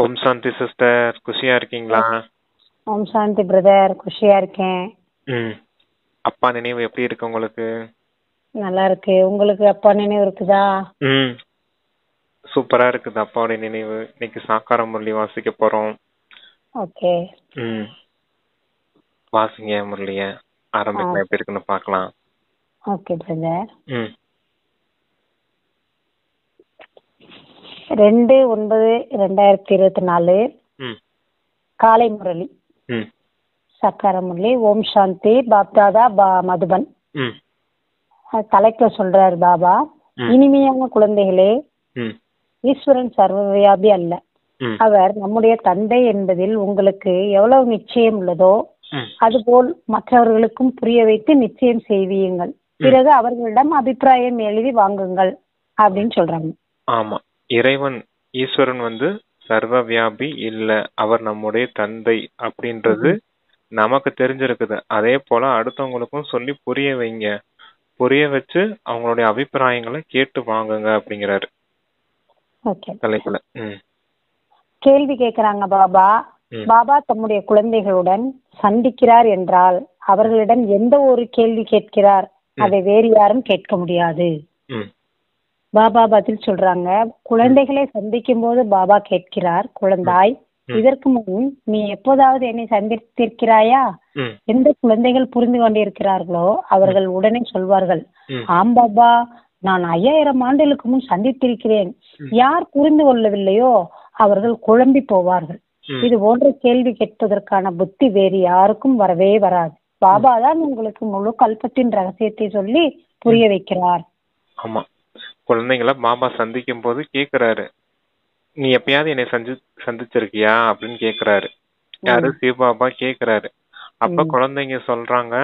ஓம் சாந்தி sister, குஷியா இருக்கீங்களா? ஓம் சாந்தி brother, குஷியா இருக்கேன். ம். அப்பா நினைவு எப்படி இருக்கு உங்களுக்கு? நல்லா இருக்கு. உங்களுக்கு அப்பா நினைவு இருக்குதா? ம். சூப்பரா இருக்குது அப்பாவுடைய நினைவு. இன்னைக்கு சாக்கார முரளி வாசிக்க போறோம். ஓகே. ம். வாசிங்க முரளிய. ஆரம்பிக்கலாம், எப்படி இருக்குன்னு பார்க்கலாம். Okay brother. ம். 2/9/2024 ம். காலை முரளி, ம். சக்கார முரளி. ஓம் சாந்தி பாப்தாதா மதுபன். ம். தலைப்புல சொல்றாரு பாபா, இனிமையான குழந்தைகளே, ம். ஈஸ்வரன் சர்வவியாபி அல்ல. ம். அவர் நம்முடைய தந்தை என்பதில் உங்களுக்கு எவ்வளவு நிச்சயம் உள்ளதோ அதுபோல் மற்றவர்களுக்கும் புரிய வைத்து நிச்சயம் செய்வீங்கள். பிறகு அவர்களிடம் அபிப்பிராயம் எழுதி வாங்குங்கள் அப்படின்னு சொல்றாங்க. ஆமா, இறைவன் ஈஸ்வரன் சர்வ வியாபி இல்ல, அவர் நம்முடைய தந்தை அப்படின்றது நமக்கு தெரிஞ்சிருக்குது. அதே போல அடுத்தவங்களுக்கும் சொல்லி புரிய வைங்க. புரிய வச்சு அவங்களுடைய அபிப்பிராயங்களை கேட்டு வாங்குங்க அப்படிங்கிறாரு தலைப்புல. கேள்வி கேட்கிறாங்க பாபா. பாபா தம்முடைய குழந்தைகளுடன் சந்திக்கிறார் என்றால் அவர்களிடம் எந்த ஒரு கேள்வி கேட்கிறார், அதை வேறு யாரும் கேட்க முடியாது. பாபா பதில் சொல்றாங்க. குழந்தைகளை சந்திக்கும் போது பாபா கேட்கிறார், குழந்தாய், இதற்கு முன் நீ எப்போதாவது என்னை சந்தித்திருக்கிறாயா? எந்த குழந்தைகள் புரிந்து கொண்டிருக்கிறார்களோ அவர்கள் உடனே சொல்வார்கள், ஆம் பாபா, நான் 5000 ஆண்டுகளுக்கு முன் சந்தித்திருக்கிறேன். யார் புரிந்து கொள்ளவில்லையோ அவர்கள் குழம்பி போவார்கள். இது போன்ற கேள்வி கேட்பதற்கான புத்தி வேறு யாருக்கும் வரவே வராது. பாபா தான் உங்களுக்கு முழு கல்பத்தின் ரகசியத்தை சொல்லி புரிய வைக்கிறார். ஆமா, குழந்தைங்கள பாபா சந்திக்கும் போது கேக்குறாரு, நீ எப்பயாவது என்னை சந்திச்சிருக்கியா அப்படின்னு கேக்குறாரு. யாரு? சிவபாபா கேக்குறாரு. அப்ப குழந்தைங்க சொல்றாங்க,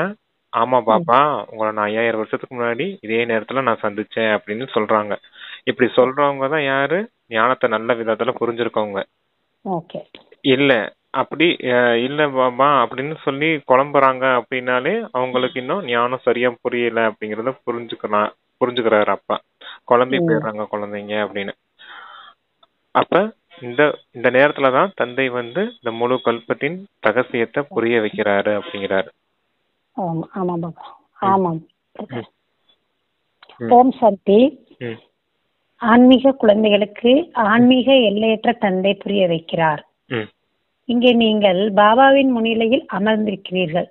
ஆமா பாபா, உங்களை நான் 5000 வருஷத்துக்கு முன்னாடி இதே நேரத்துல நான் சந்திச்சேன் அப்படின்னு சொல்றாங்க. இப்படி சொல்றவங்க தான் யாரு? ஞானத்தை நல்ல விதத்துல புரிஞ்சிருக்கவங்க. இல்ல அப்படி இல்ல பாபா அப்படின்னு சொல்லி குழம்புறாங்க அப்படின்னாலே அவங்களுக்கு இன்னும் ஞானம் சரியா புரியல அப்படிங்கறத புரிஞ்சுக்கிறாரு அப்பா. குழம்பி போயிடுறாங்க குழந்தைங்க அப்படின்னு. அப்ப இந்த நேரத்துலதான் தந்தை இந்த முழு கல்பத்தின் ரகசியத்தை புரிய வைக்கிறாரு அப்படிங்கிறாரு. ஓம் சாந்தி. ஆன்மீக குழந்தைகளுக்கு ஆன்மீக எல்லையற்ற தந்தை புரிய வைக்கிறார். இங்கே நீங்கள் பாபாவின் முன்னிலையில் அமர்ந்திருக்கிறீர்கள்.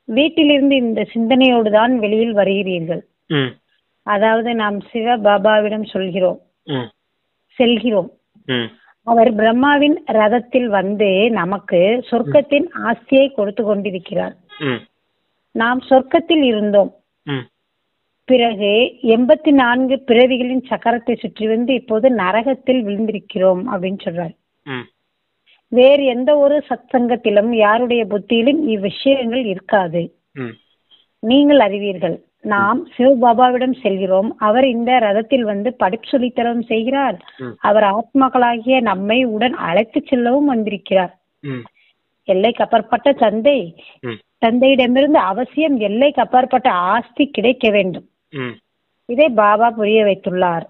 வீட்டிலிருந்து இந்த சிந்தனையோடு தான் வெளியில் வருகிறீர்கள். அதாவது நாம் சிவ பாபாவிடம் செல்கிறோம். அவர் பிரம்மாவின் ரதத்தில் நமக்கு சொர்க்கத்தின் ஆஸ்தியை கொடுத்து கொண்டிருக்கிறார். நாம் சொர்க்கத்தில் இருந்தோம். பிறகு 84 பிறவிகளின் சக்கரத்தை சுற்றி இப்போது நரகத்தில் விழுந்திருக்கிறோம் அப்படின்னு சொல்றாரு. வேறு எந்த ஒரு சத்சங்கத்திலும் யாருடைய புத்தியிலும் இவ்விஷயங்கள் இருக்காது. நீங்கள் அறிவீர்கள். நாம் சிவபாபாவிடம் செல்கிறோம். அவர் இந்த ரதத்தில் படிப்பு சொல்லித்தரவும் செய்கிறார். அவர் ஆத்மாக்களாகிய நம்மை உடன் அழைத்து செல்லவும் வந்திருக்கிறார். எல்லைக்கு அப்பாற்பட்ட தந்தையிடமிருந்து அவசியம் எல்லைக்கு அப்பாற்பட்ட ஆஸ்தி கிடைக்க வேண்டும். இதை பாபா புரிய வைத்துள்ளார்.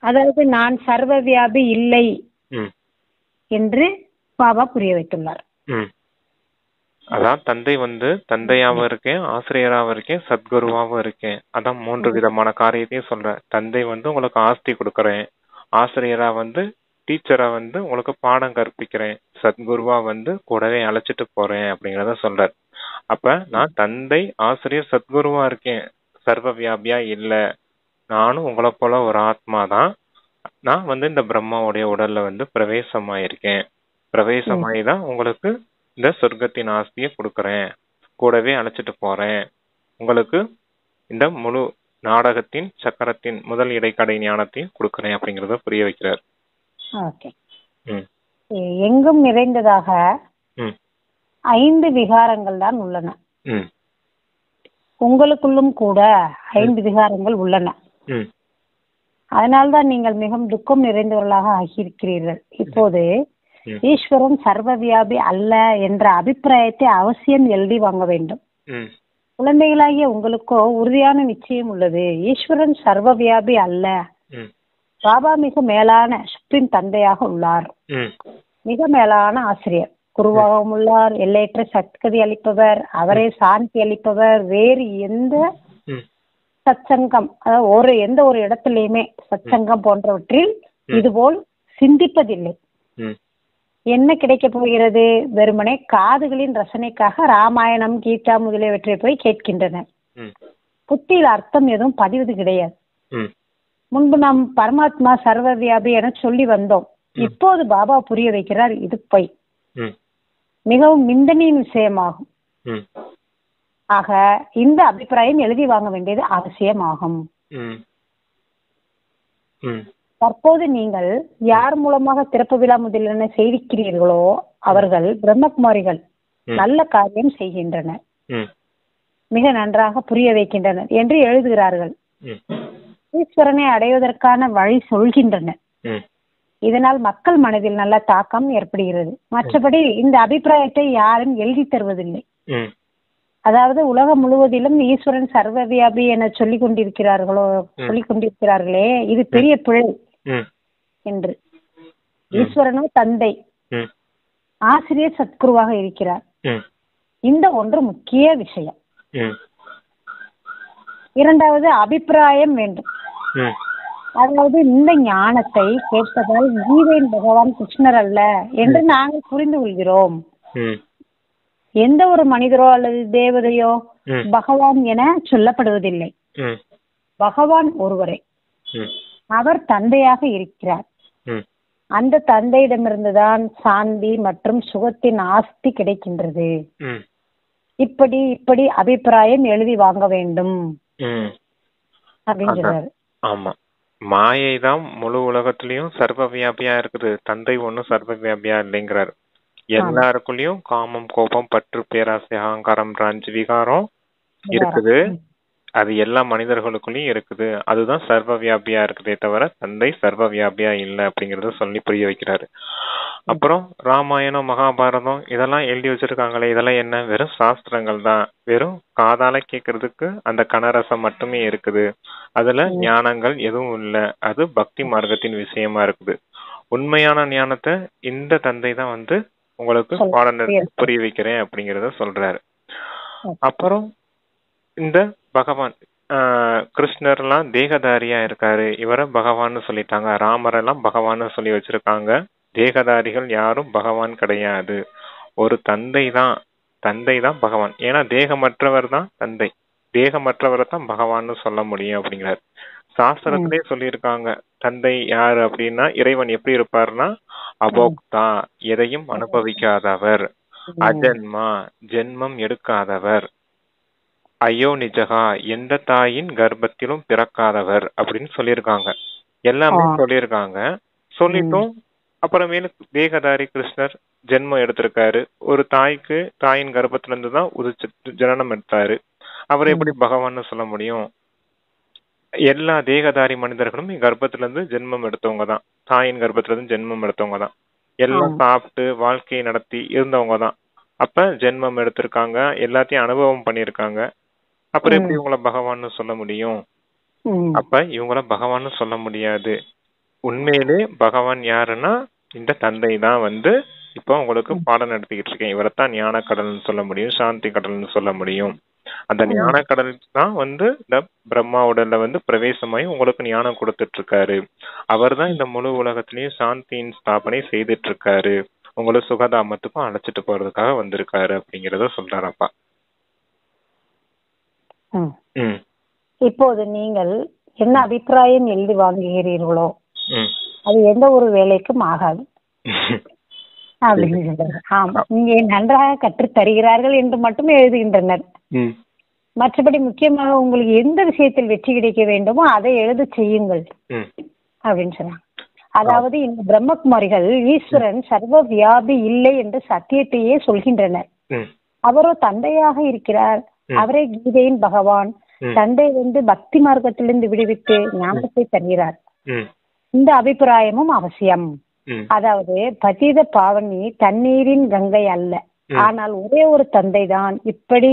அதாவது நான் சர்வ வியாபி இல்லை என்று பாபா புரிய வைத்துள்ளார். அதான் தந்தை தந்தையாவும் இருக்கேன், ஆசிரியராகவும் இருக்கேன், சத்குருவாவும் இருக்கேன். அதான் 3 விதமான காரியத்தையும் சொல்றேன். தந்தை உங்களுக்கு ஆஸ்தி கொடுக்கறேன், ஆசிரியரா டீச்சரா உங்களுக்கு பாடம் கற்பிக்கிறேன், சத்குருவா கூடவே அழைச்சிட்டு போறேன் அப்படிங்கறத சொல்றார். அப்ப நான் தந்தை, ஆசிரியர், சத்குருவா இருக்கேன், சர்வ வியாபியா இல்ல. நானும் உங்களை போல ஒரு ஆத்மா தான். நான் இந்த பிரம்மாவுடைய உடல்ல பிரவேசமாயிருக்கேன். பிரவேசமாயி தான் உங்களுக்கு இந்த சொர்க்கத்தின் ஆஸ்தியை கொடுக்கறேன், கூடவே அழைச்சிட்டு போறேன். உங்களுக்கு இந்த முழு நாடகத்தின் சக்கரத்தின் முதல் இடைக்கடை ஞானத்தையும் கொடுக்கறேன் அப்படிங்கறத புரிய வைக்கிறார். எங்கும் நிறைந்ததாக 5 விகாரங்கள் தான் உள்ளன. உங்களுக்குள்ளும் கூட 5 விகாரங்கள் உள்ளன. அதனால்தான் நீங்கள் மிகவும் துக்கம் நிறைந்தவர்களாக ஆகியிருக்கிறீர்கள். இப்போது ஈஸ்வரன் சர்வ வியாபி அல்ல என்ற அபிப்பிராயத்தை அவசியம் எழுதி வாங்க வேண்டும். குழந்தைகளாகிய உங்களுக்கோ உறுதியான நிச்சயம் உள்ளது. ஈஸ்வரன் சர்வ வியாபி அல்ல. பாபா மிக மேலான சுப்ரீம் தந்தையாக உள்ளார். மிக மேலான ஆசிரியர், குருவாகவும் உள்ளார். எல்லையற்ற சக்தி அளிப்பவர், அவரே சாந்தி அளிப்பவர். வேறு எந்த சச்சங்கம், அதாவது எந்த ஒரு இடத்துலயுமே சச்சங்கம் போன்றவற்றில் இதுபோல் சிந்திப்பதில்லை. என்ன கிடைக்க போகிறது? வெறுமனே காதுகளின் ரசனைக்காக ராமாயணம், கீதா முதலியவற்றை போய் கேட்கின்றனர். புத்தியில் அர்த்தம் எதுவும் பதிவது கிடையாது. முன்பு நாம் பரமாத்மா சர்வவியாபி என சொல்லி வந்தோம். இப்போது பாபா புரிய வைக்கிறார், இது பொய், மிகவும் நிந்தனையின் விஷயமாகும். ஆக இந்த அபிப்பிராயம் எழுதி வாங்க வேண்டியது அவசியமாகும். தற்போது நீங்கள் யார் மூலமாக திறப்பு விழா முதலியன செய்திருக்கிறீர்களோ அவர்கள் பிரம்மகுமாரிகள் நல்ல காரியம் செய்கின்றனர், மிக நன்றாக புரிய வைக்கின்றனர் என்று எழுதுகிறார்கள். ஈஸ்வரனை அடைவதற்கான வழி சொல்கின்றனர். இதனால் மக்கள் மனதில் நல்ல தாக்கம் ஏற்படுகிறது. மற்றபடி இந்த அபிப்பிராயத்தை யாரும் எழுதி தருவதில்லை. அதாவது உலகம் முழுவதிலும் ஈஸ்வரன் சர்வவியாபி என சொல்லிக் கொண்டிருக்கிறார்களே, இது பெரிய பிழை என்று. ஈஸ்வரனோ தந்தை, ஆசிரியர் சத்குருவாக இருக்கிறார். இந்த ஒன்று முக்கிய விஷயம். இரண்டாவது, அபிப்பிராயம் வேண்டும். அதாவது இந்த ஞானத்தை கேட்பதால் கீதையின் பகவான் கிருஷ்ணர் அல்ல என்று நாங்கள் புரிந்து கொள்கிறோம். எந்த ஒரு மனிதரோ அல்லது தேவதையோ பகவான் என சொல்லப்படுவதில்லை. பகவான் ஒருவரே, அவர் தந்தையாக இருக்கிறார். அந்த தந்தையிடமிருந்துதான் சாந்தி மற்றும் சுகத்தின் ஆஸ்தி கிடைக்கின்றது. இப்படி அபிப்பிராயம் எழுதி வாங்க வேண்டும் அப்படின்னு சொல்றாரு. ஆமா, மாயை தான் முழு உலகத்திலயும் சர்வ வியாபியா இருக்குது. தந்தை ஒண்ணும் சர்வ வியாபியா இல்லைங்கிறாரு. எல்லாருக்குள்ளயும் காமம், கோபம், பற்று, பேராசை, அகங்காரம், ராஞ்சி, விகாரம் இருக்குது. அது எல்லா மனிதர்களுக்குள்ளயும் இருக்குது. அதுதான் சர்வ வியாபியா இருக்குதே தவிர தந்தை சர்வ வியாபியா இல்லை அப்படிங்கறத சொல்லி புரிய வைக்கிறாரு. அப்புறம் ராமாயணம், மகாபாரதம் இதெல்லாம் எழுதி வச்சிருக்காங்களே, இதெல்லாம் என்ன? வெறும் சாஸ்திரங்கள் தான். வெறும் காதால கேட்கறதுக்கு அந்த கனரசம் மட்டுமே இருக்குது. அதுல ஞானங்கள் எதுவும் இல்லை. அது பக்தி மார்க்கத்தின் விஷயமா இருக்குது. உண்மையான ஞானத்தை இந்த தந்தை தான் உங்களுக்கு பாடம் புரிய வைக்கிறேன் அப்படிங்கறத சொல்றாரு. அப்புறம் இந்த பகவான் கிருஷ்ணர் எல்லாம் தேகதாரியா இருக்காரு, இவரை பகவான்னு சொல்லிட்டாங்க. ராமரெல்லாம் பகவான்னு சொல்லி வச்சிருக்காங்க. தேகதாரிகள் யாரும் பகவான் கிடையாது. ஒரு தந்தை தான் பகவான். ஏன்னா தேகமற்றவர் தான் தந்தை, தேகமற்றவரை தான் பகவான்னு சொல்ல முடியும் அப்படிங்கிறார். சாஸ்திரத்திலே சொல்லியிருக்காங்க, தந்தை யாரு அப்படின்னா இறைவன் எப்படி இருப்பார்னா அபோக்தா, எதையும் அனுபவிக்காதவர், அஜன்மா, ஜென்மம் எடுக்காதவர், ஐயோ நிஜகா, எந்த தாயின் கர்ப்பத்திலும் பிறக்காதவர் அப்படின்னு சொல்லியிருக்காங்க. எல்லாமே சொல்லியிருக்காங்க. சொல்லிட்டும் அப்புறமேலு தேகதாரி கிருஷ்ணர் ஜென்மம் எடுத்திருக்காரு. ஒரு தாயின் கர்ப்பத்துல இருந்து தான் ஜனனம் எடுத்தாரு. அவர் எப்படி பகவான்னு சொல்ல முடியும்? எல்லா தேகதாரி மனிதர்களும் கர்ப்பத்துல இருந்து ஜென்மம் எடுத்தவங்க தான், தாயின் கர்ப்பத்துல இருந்து ஜென்மம் எடுத்தவங்க தான். எல்லாம் சாப்பிட்டு வாழ்க்கையை நடத்தி இருந்தவங்க தான். அப்ப ஜென்மம் எடுத்திருக்காங்க, எல்லாத்தையும் அனுபவம் பண்ணிருக்காங்க. அப்புறம் எப்படி இவங்கள பகவான்னு சொல்ல முடியும்? அப்ப இவங்கள பகவான்னு சொல்ல முடியாது. உண்மையிலே பகவான் யாருன்னா இந்த தந்தை தான் இப்போ உங்களுக்கு பாடம் நடத்திக்கிட்டு இருக்கேன். இவரைத்தான் ஞான கடல்னு சொல்ல முடியும், சாந்தி கடல்னு சொல்ல முடியும். அந்த ஞான கடல் தான் இந்த பிரம்மா உடல்ல பிரவேசமாயி உங்களுக்கு ஞானம் கொடுத்துட்டு இருக்காரு. அவர் தான் இந்த முழு உலகத்திலயும் சாந்தியின் ஸ்தாபனை செய்துட்டு இருக்காரு. உங்களை சுகதாமத்துக்கும் அழைச்சிட்டு போறதுக்காக வந்திருக்காரு அப்படிங்கறத சொல்றாரப்பா. இப்போது நீங்கள் என்ன அபிப்பிராயம் எழுதி வாங்குகிறீர்களோ அது எந்த ஒரு வேலைக்கும் ஆகாது அப்படின்னு சொல்றாரு. ஆமா, நீங்க நன்றாக கற்றுத் தருகிறார்கள் என்று மட்டுமே எழுதுகின்றனர். மற்றபடி முக்கியமாக உங்களுக்கு எந்த விஷயத்தில் வெற்றி கிடைக்க வேண்டுமோ அதை எழுத செய்யுங்கள் அப்படின்னு சொன்னாங்க. அதாவது இந்த பிரம்மகுமாரிகள் ஈஸ்வரன் சர்வ வியாபி இல்லை என்று சத்தியத்தையே சொல்கின்றனர். அவரோ தந்தையாக இருக்கிறார், அவரே கீதையின் பகவான். தந்தை பக்தி மார்க்கத்திலிருந்து விடுவித்து ஞானத்தை தருகிறார். இந்த அபிப்பிராயமும் அவசியம். அதாவது பதீத பாவனி தண்ணீரின் கங்கை அல்ல, ஆனால் ஒரே ஒரு தந்தை தான். இப்படி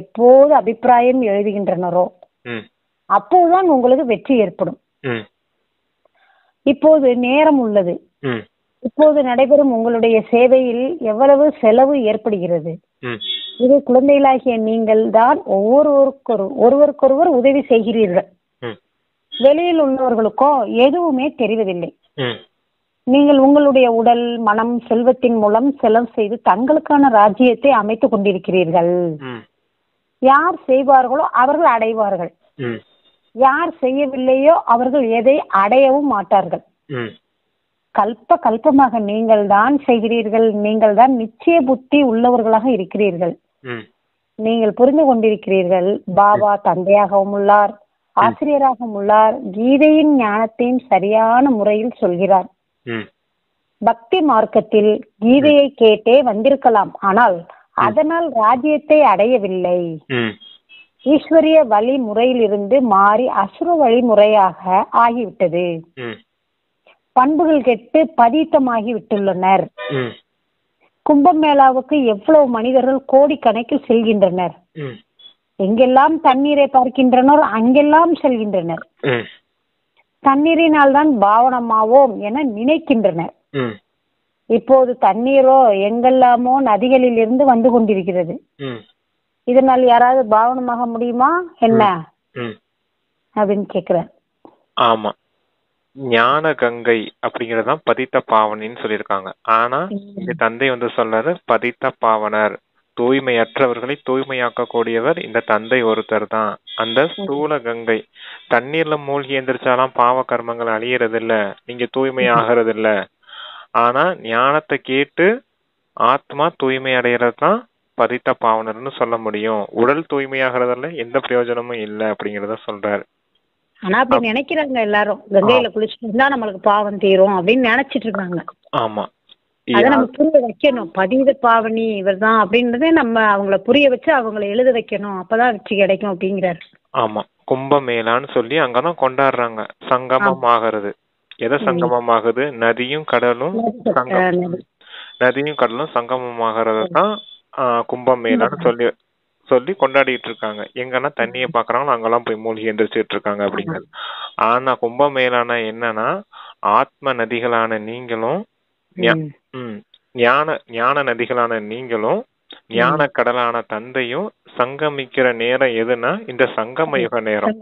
எப்போது அபிப்பிராயம் எழுதுகின்றனரோ அப்போதுதான் உங்களுக்கு வெற்றி ஏற்படும். இப்போது நேரம் உள்ளது. ம் இப்போது நடைபெறும் உங்களுடைய சேவையில் எவ்வளவு செலவு ஏற்படுகிறது? ம் இது குழந்தைகளாகிய நீங்கள் தான் ஒருவருக்கொருவர் உதவி செய்கிறீர்கள். ம் வெளியில் உள்ளவர்களுக்கோ எதுவுமே தெரிவதில்லை. ம் நீங்கள் உங்களுடைய உடல், மனம், செல்வத்தின் மூலம் செலவு செய்து தங்களுக்கான ராஜ்யத்தை அமைத்துக் கொண்டிருக்கிறீர்கள். ம் யார் செய்வார்களோ அவர்கள் அடைவார்கள். ம் யார் செய்யவில்லையோ அவர்கள் எதை அடையவும் மாட்டார்கள். ம் கல்பமாக நீங்கள் தான் செய்கிறீர்கள். நீங்கள் தான் நிச்சய புத்தி உள்ளவர்களாக இருக்கிறீர்கள். ம் நீங்கள் புரிந்து கொண்டிருக்கிறீர்கள். பாபா தந்தையாகவும் உள்ளார், ஆசிரியராகவும் உள்ளார். கீதையின் ஞானத்தையும் சரியான முறையில் சொல்கிறார். ம் பக்தி மார்க்கத்தில் கீதையை கேட்டே வந்திருக்கலாம், ஆனால் அதனால் ராஜ்யத்தை அடையவில்லை. ம் ஈஸ்வரிய வழிமுறையிலிருந்து மாறி அசுர வழிமுறையாக ஆகிவிட்டது. ம் பண்புகள் கெட்டு பதீத்தமாகி விட்டுள்ளனர். ம் கும்பமேளாவுக்கு எவ்வளவு மனிதர்கள் கோடிக்கணக்கில் செல்கின்றனர். ம் எங்கெல்லாம் தண்ணீரை பார்க்கின்றனர் அங்கெல்லாம் செல்கின்றனர். ம் தண்ணீரினால் தான் பாவனமாவோம் என நினைக்கின்றனர். ம் இப்போது தண்ணீரோ எங்கெல்லாமோ நதிகளில் இருந்து வந்து கொண்டிருக்கிறது. ம் இதனால் யாராவது பாவனமாக முடியுமா என்ன ம் அப்படின்னு கேக்குறார். ஆமா, ஞான கங்கை அப்படிங்கறதான் பதித்த பாவனின்னு சொல்லியிருக்காங்க. ஆனா இங்க தந்தை வந்து சொல்றாரு பதித்த பாவனர், தூய்மையற்றவர்களை தூய்மையாக்க கூடியவர் இந்த தந்தை ஒருத்தர் தான். அந்த ஸ்தூல கங்கை தண்ணீர்ல மூழ்கி எந்திரிச்சாலாம் பாவ கர்மங்கள் அழியறது இல்ல, நீங்க தூய்மை ஆகிறது இல்ல. ஆனா ஞானத்தை கேட்டு ஆத்மா தூய்மை அடைகிறது தான் பதித்த பாவனர்னு சொல்ல முடியும். உடல் தூய்மையாகிறதுல எந்த பிரயோஜனமும் இல்லை அப்படிங்கறத சொல்றாரு. ஆனா அப்படி நினைக்கிறாங்க எல்லாரும், கங்கையில குளிச்சுட்டு இருந்தா நம்மளுக்கு பாவம் தீரும் அப்படின்னு நினைச்சிட்டு இருக்காங்க. ஆமா, அத நம்ம புரிய வைக்கணும். பதித பாவனி இவர் தான் அப்படின்றத நம்ம அவங்கள புரிய வச்சு அவங்கள எழுத வைக்கணும். அப்பதான் வெற்றி கிடைக்கும் அப்படிங்கிறாரு. ஆமா, கும்பமேளான்னு சொல்லி அங்கதான் கொண்டாடுறாங்க. சங்கமம் ஆகிறது. எதை சங்கமம் ஆகுது? நதியும் கடலும் சங்கமம் ஆகிறது தான் கும்பமேளான்னு சொல்லி கொண்டாடிட்டு இருக்காங்க. எங்கன்னா தண்ணியை பாக்குறாங்களோ அங்கெல்லாம் போய் மூழ்கி எந்திரிச்சிட்டு இருக்காங்க அப்படிங்கிறது. ஆனா கும்பமேளானா என்னன்னா, ஆத்ம நதிகளான நீங்களும் ஞான நதிகளான நீங்களும் ஞான கடலான தந்தையும் சங்கமிக்கிற நேரம் எதுனா இந்த சங்கம யுக நேரம்.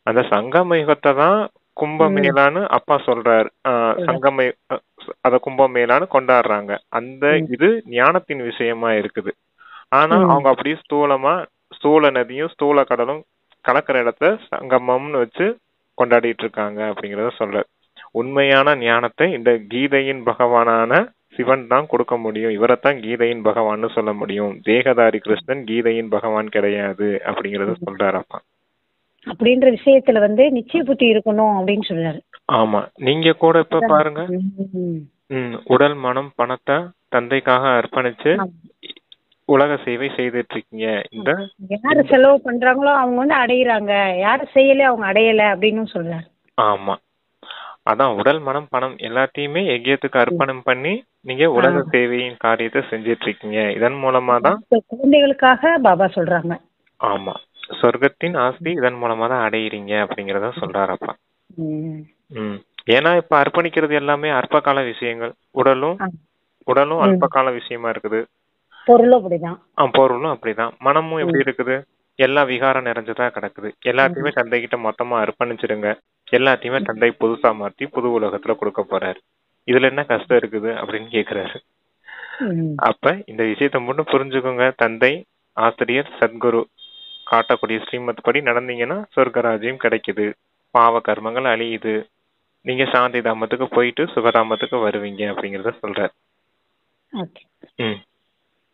அந்த சங்கம யுகத்தை தான் கும்பமேளான்னு அப்பா சொல்றாரு. அத கும்பமேளான்னு கொண்டாடுறாங்க. அந்த இது ஞானத்தின் விஷயமா இருக்குது. ஆனா அவங்க அப்படியே ஸ்தூல நதியும் ஸ்தூல கடலும் கலக்கிற இடத்த சங்கமம்னு வச்சு கொண்டாடிட்டு இருக்காங்க அப்படிங்கறத சொல்ற. உண்மையான ஞானத்தை இந்த கீதையின் பகவானான சிவன் தான் கொடுக்க முடியும். இவரைத்தான் கீதையின் பகவான்னு சொல்ல முடியும். தேகதாரி கிருஷ்ணன் கீதையின் பகவான் கிடையாது அப்படிங்கறத சொல்றாரப்பா. அப்படின்ற விஷயத்துல நிச்சய புத்தி இருக்கணும் அப்படின்னு சொல்றாரு. ஆமா, நீங்க கூட இப்ப பாருங்க, உடல் மனம் பணத்தை தந்தைக்காக அர்ப்பணிச்சு உலக சேவை செய்துட்டு இருக்கீங்க. இந்த யாரு செலவு பண்றாங்களோ அவங்க அடையிறாங்க, யாரு செய்யல அவங்க அடையல அப்படின்னு சொல்றாரு. ஆமா, அதான் உடல் மனம் பணம் எல்லாத்தையுமே யஜ்யத்துக்கு அர்ப்பணம் பண்ணி நீங்க உலக சேவையின் காரியத்தை செஞ்சிட்டு இருக்கீங்க. இதன் மூலமா தான் குழந்தைகளுக்காக பாபா சொல்றாங்க. ஆமா, சொர்க்கத்தின் ஆஸ்தி இதன் மூலமா தான் அடையிறீங்க அப்படிங்கறத சொல்றாரப்பா. ஏன்னா இப்ப அர்ப்பணிக்கிறது எல்லாமே அற்ப கால விஷயங்கள். உடலும் அல்ப கால விஷயமா இருக்குது. பொருளும் அப்படிதான். பொருளும் அப்படிதான். மனமும் எப்படி இருக்குது? எல்லா விகாரம் நிறைஞ்சதா கிடக்குது. எல்லாத்தையுமே தந்தை கிட்ட மொத்தமா அர்ப்பணிச்சிடுங்க. எல்லாத்தையுமே தந்தை புதுசா மாத்தி புது உலகத்துல கொடுக்க போறாரு. இதுல என்ன கஷ்டம் இருக்குது அப்படின்னு கேக்குறாரு. அப்ப இந்த விஷயத்த மட்டும் புரிஞ்சுக்கோங்க. தந்தை, ஆசிரியர், சத்குரு காட்டக்கூடிய ஸ்ரீமத் படி நடந்தீங்கன்னா சொர்க்கராஜ்யம் கிடைக்குது. பாவ கர்மங்கள் அழியுது. நீங்க சாந்தி தாமத்துக்கு போயிட்டு சுகதாமத்துக்கு வருவீங்க அப்படிங்கறத சொல்றாரு.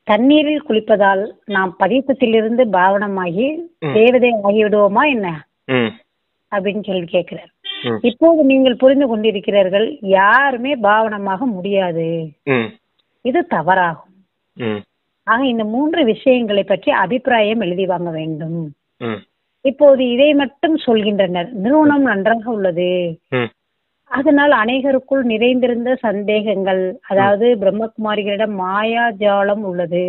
தண்ணீரில் குளிப்பதால் நாம் பதித்தத்திலிருந்து பாவனமாகி தேவதை ஆகிவிடுவோமா என்ன அப்படின்னு சொல்லி கேட்கிறார். இப்போது நீங்கள் புரிந்து கொண்டிருக்கிறீர்கள், யாருமே பாவனமாக முடியாது. இது தவறாகும். ஆக இந்த 3 விஷயங்களை பற்றி அபிப்பிராயம் எழுதி வாங்க வேண்டும். இப்போது இதை மட்டும் சொல்கின்றனர். நிறுவனம் நன்றாக உள்ளது, அதனால் அநேகருக்குள் நிறைந்திருந்த சந்தேகங்கள், அதாவது பிரம்மகுமாரிகளிடம் மாயா ஜாலம் உள்ளது,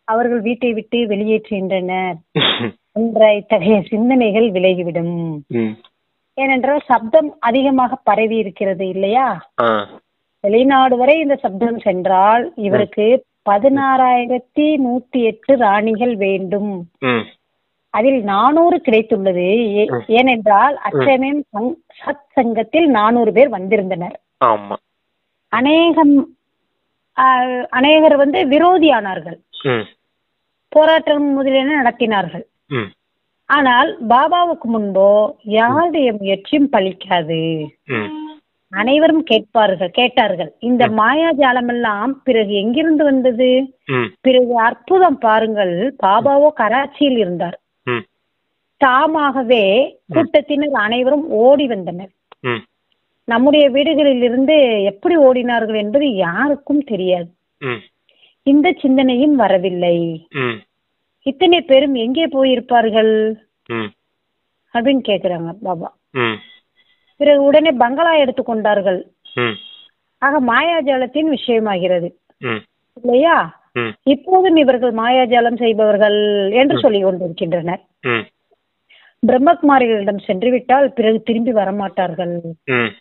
அவர்கள் வீட்டை விட்டு வெளியேற்றுகின்றனர் என்ற இத்தகைய சிந்தனைகள் விலகிவிடும் ஏனென்றால் சப்தம் அதிகமாக பரவி இருக்கிறது இல்லையா? ஆ. வெளிநாடு வரை இந்த சப்தம் சென்றால் இவருக்கு 16,108 ராணிகள் வேண்டும். ம். அதில் 400 கிடைத்துள்ளது. ஏனென்றால் அச்சமயம் சத் சங்கத்தில் 400 பேர் வந்திருந்தனர். ஆமா. அநேகர் விரோதியானார்கள், ம். போராட்டம் முதலியன நடத்தினார்கள். ம். ஆனால் பாபாவுக்கு முன்போ யாருடைய முயற்சியும் பலிக்காது. ம். அனைவரும் கேட்டார்கள். இந்த மாயாஜாலம் எல்லாம் பிறகு எங்கிருந்து வந்தது? ம். பிறகு அற்புதம் பாருங்கள், பாபாவோ கராச்சியில் இருந்தார். ம். தாமாகவே கூட்டத்தினர் அனைவரும் ஓடி வந்தனர். ம். நம்முடைய வீடுகளில் இருந்து எப்படி ஓடினார்கள் என்பது யாருக்கும் தெரியாது. ம். இந்த சிந்தனையும் வரவில்லை. ம். இத்தனை பேரும் எங்கே போயிருப்பார்கள் ம். அப்படின்னு கேக்குறாங்க பாபா. ம். பிறகு உடனே பங்களா எடுத்துக்கொண்டார்கள். ம். ஆக மாயாஜாலத்தின் விஷயமாகிறது ம். இல்லையா? ம். இப்போதும் இவர்கள் மாயாஜாலம் செய்பவர்கள் என்று சொல்லிக் கொண்டிருக்கின்றனர். ம். பிரம்மகுமாரிகளிடம் சென்று விட்டால் பிறகு திரும்பி வரமாட்டார்கள். ம்.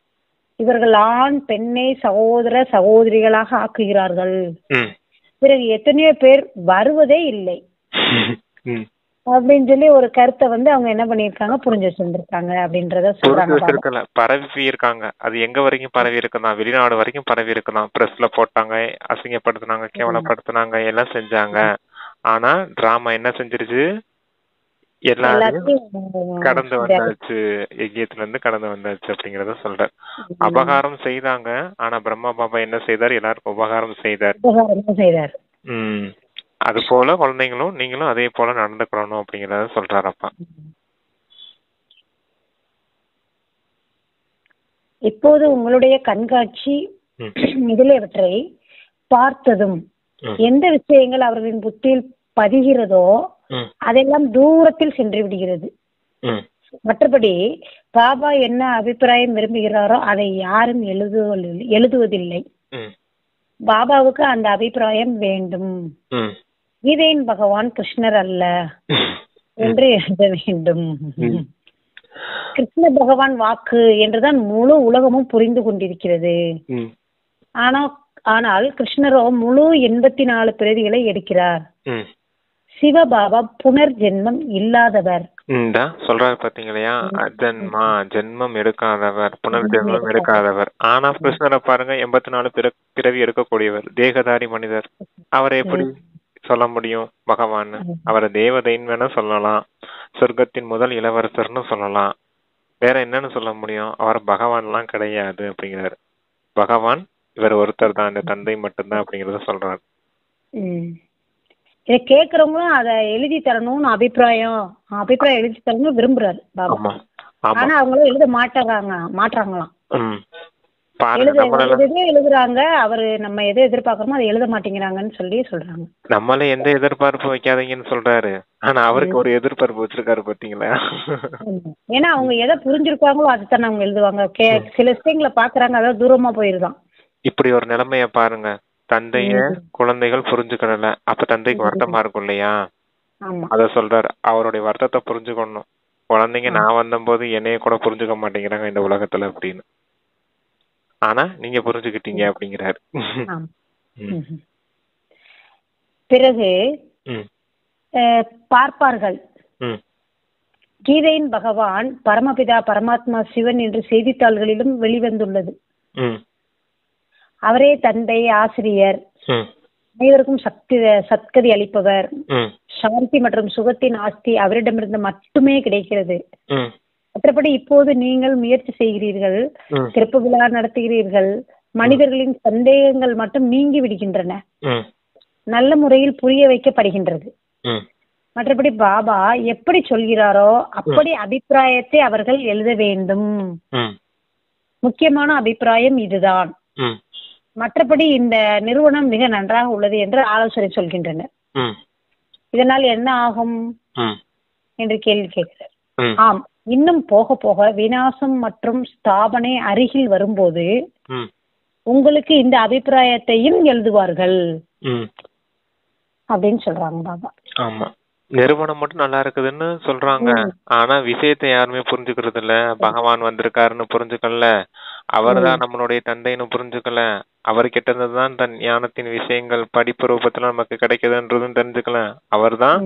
இவர்கள் ஆண் பெண்ணை சகோதர சகோதரிகளாக ஆக்குகிறார்கள். ம். பிறகு எத்தனையோ பேர் வருவதே இல்லை ம். அப்படின்னு சொல்லி ஒரு கருத்தை அவங்க என்ன பண்ணிருக்காங்க, புரிஞ்சு வச்சிருந்திருக்காங்க அப்படின்றத சொல்றாங்க. பரவி இருக்காங்க. அது எங்க வரைக்கும் பரவி இருக்குதான்? வெளிநாடு வரைக்கும் பரவி இருக்குதான். பிரஸ்ல போட்டாங்க, அசிங்கப்படுத்தினாங்க, கேவலப்படுத்தினாங்க, எல்லாம் செஞ்சாங்க. ஆனா டிராமா என்ன செஞ்சிருச்சு? எல்லாத்தையும் கடந்து வந்தாச்சு, யஜ்யத்துல இருந்து கடந்து வந்தாச்சு அப்படிங்கறத சொல்ற. அபகாரம் செய்தாங்க, ஆனா பிரம்மா பாபா என்ன செய்தார்? எல்லாருக்கும் உபகாரம் செய்தார். அது போல குழந்தைங்களும் நீங்களும் அதே போல நடந்துக்கணும் அப்படிங்கறத சொல்றாரப்பா. இப்போது உங்களுடைய கண்காட்சி இதிலவற்றை பார்த்ததும் எந்த விஷயங்கள் அவர்களின் புத்தியில் பதிகிறதோ அதெல்லாம் தூரத்தில் சென்று விடுகிறது. மற்றபடி பாபா என்ன அபிப்பிராயம் விரும்புகிறாரோ அதை யாரும் எழுதுவதில்லை. பாபாவுக்கு அந்த அபிப்பிராயம் வேண்டும். கீதையின் பகவான் கிருஷ்ணர் அல்ல என்று எழுத வேண்டும். கிருஷ்ண பகவான் வாக்கு என்றுதான் முழு உலகமும் புரிந்து கொண்டிருக்கிறது. ஆனால் கிருஷ்ணரோ முழு 84 பிறவிகளை எடுக்கிறார். சிவபாபா புனர்ஜென்மம் இல்லாதவர் சொல்றாரு பாத்தீங்களா? ஜென்மம் எடுக்காதவர், புனர்ஜென்மம் எடுக்காதவர். ஆனா கிருஷ்ணரை பாருங்க, 84 பிறவி எடுக்கக்கூடியவர், தேகதாரி மனிதர். அவரை எப்படி சொல்ல முடியும் பகவான்? அவரை தேவதைன்னு வேணா சொல்லலாம், சொர்க்கத்தின் முதல் இளவரசர்னு சொல்லலாம், வேற என்னன்னு சொல்ல முடியும்? அவர் பகவான் எல்லாம் கிடையாது அப்படிங்கிறாரு. பகவான் இவர் ஒருத்தர் தான், இந்த தந்தை மட்டும்தான் அப்படிங்கறத சொல்றாரு. இதை கேக்குறவங்களும் அதை எழுதி தரணும்னு அபிப்பிராயம் எழுதி தரணும்னு விரும்புறாரு பாபா. ஆனா அவங்களும் எழுத மாட்டாங்களாம். எழுதுறாங்க, அவரு நம்ம எதை எதிர்பார்க்கறோமோ அதை எழுத மாட்டேங்கிறாங்கன்னு சொல்றாங்க. நம்மள எந்த எதிர்பார்ப்பு வைக்காதீங்கன்னு சொல்றாரு. ஆனா அவருக்கு ஒரு எதிர்பார்ப்பு வச்சிருக்காரு பாத்தீங்களா? ஏன்னா அவங்க எதை புரிஞ்சிருக்காங்களோ அதுதான் அவங்க எழுதுவாங்க. சில விஷயங்களை பாக்குறாங்க, அதாவது தூரமா போயிருதான். இப்படி ஒரு நிலைமைய பாருங்க, தந்தைய குழந்தைகள் புரிஞ்சுக்கல, அப்ப தந்தைக்கு வருத்தமா இருக்கும் இல்லையா? அத சொல்றாரு, அவருடைய வருத்தத்தை புரிஞ்சுக்கணும். குழந்தைங்க நான் வந்தபோது என்னைய கூட புரிஞ்சுக்க மாட்டேங்கிறாங்க இந்த உலகத்துல அப்படின்னு. ஆனா நீங்க புரிஞ்சுக்கிட்டீங்க அப்படிங்கிறாரு. பிறகு பார்ப்பார்கள், கீதையின் பகவான் பரமபிதா பரமாத்மா சிவன் என்று செய்தித்தாள்களிலும் வெளிவந்துள்ளது. அவரே தந்தை, ஆசிரியர், அனைவருக்கும் சத்கதி அளிப்பவர். சாந்தி மற்றும் சுகத்தின் ஆஸ்தி அவரிடமிருந்து மட்டுமே கிடைக்கிறது. மற்றபடி இப்போது நீங்கள் முயற்சி செய்கிறீர்கள், சிறப்பு விழா நடத்துகிறீர்கள், மனிதர்களின் சந்தேகங்கள் மட்டும் நீங்கி விடுகின்றன, நல்ல முறையில் புரிய வைக்கப்படுகின்றது. மற்றபடி பாபா எப்படி சொல்கிறாரோ அப்படி அபிப்பிராயத்தை அவர்கள் எழுத வேண்டும். முக்கியமான அபிப்பிராயம் இதுதான். மற்றபடி இந்த நிறுவனம் மிக நன்றாக உள்ளது என்று ஆலோசனை சொல்கின்றனர். இதனால் என்ன ஆகும் என்று கேள்வி கேட்கிறார். ஆம், இன்னும் போக போக விநாசம் மற்றும் ஸ்தாபனை அருகில் வரும்போது உங்களுக்கு இந்த அபிப்பிராயத்தையும் எழுதுவார்கள் அப்படின்னு சொல்றாங்க பாபா. ஆமா, நிறுவனம் மட்டும் நல்லா இருக்குதுன்னு சொல்றாங்க. ஆனா விஷயத்தை யாருமே புரிஞ்சுக்கிறது இல்ல. பகவான் வந்திருக்காருன்னு புரிஞ்சுக்கல. அவர்தான் நம்மளுடைய தந்தைன்னு புரிஞ்சுக்கல. அவர்கிட்ட இருந்து தான் தன் ஞானத்தின் விஷயங்கள் படிப்பு ரூபத்துல நமக்கு கிடைக்குதுன்றதும் தெரிஞ்சுக்கல. அவர்தான்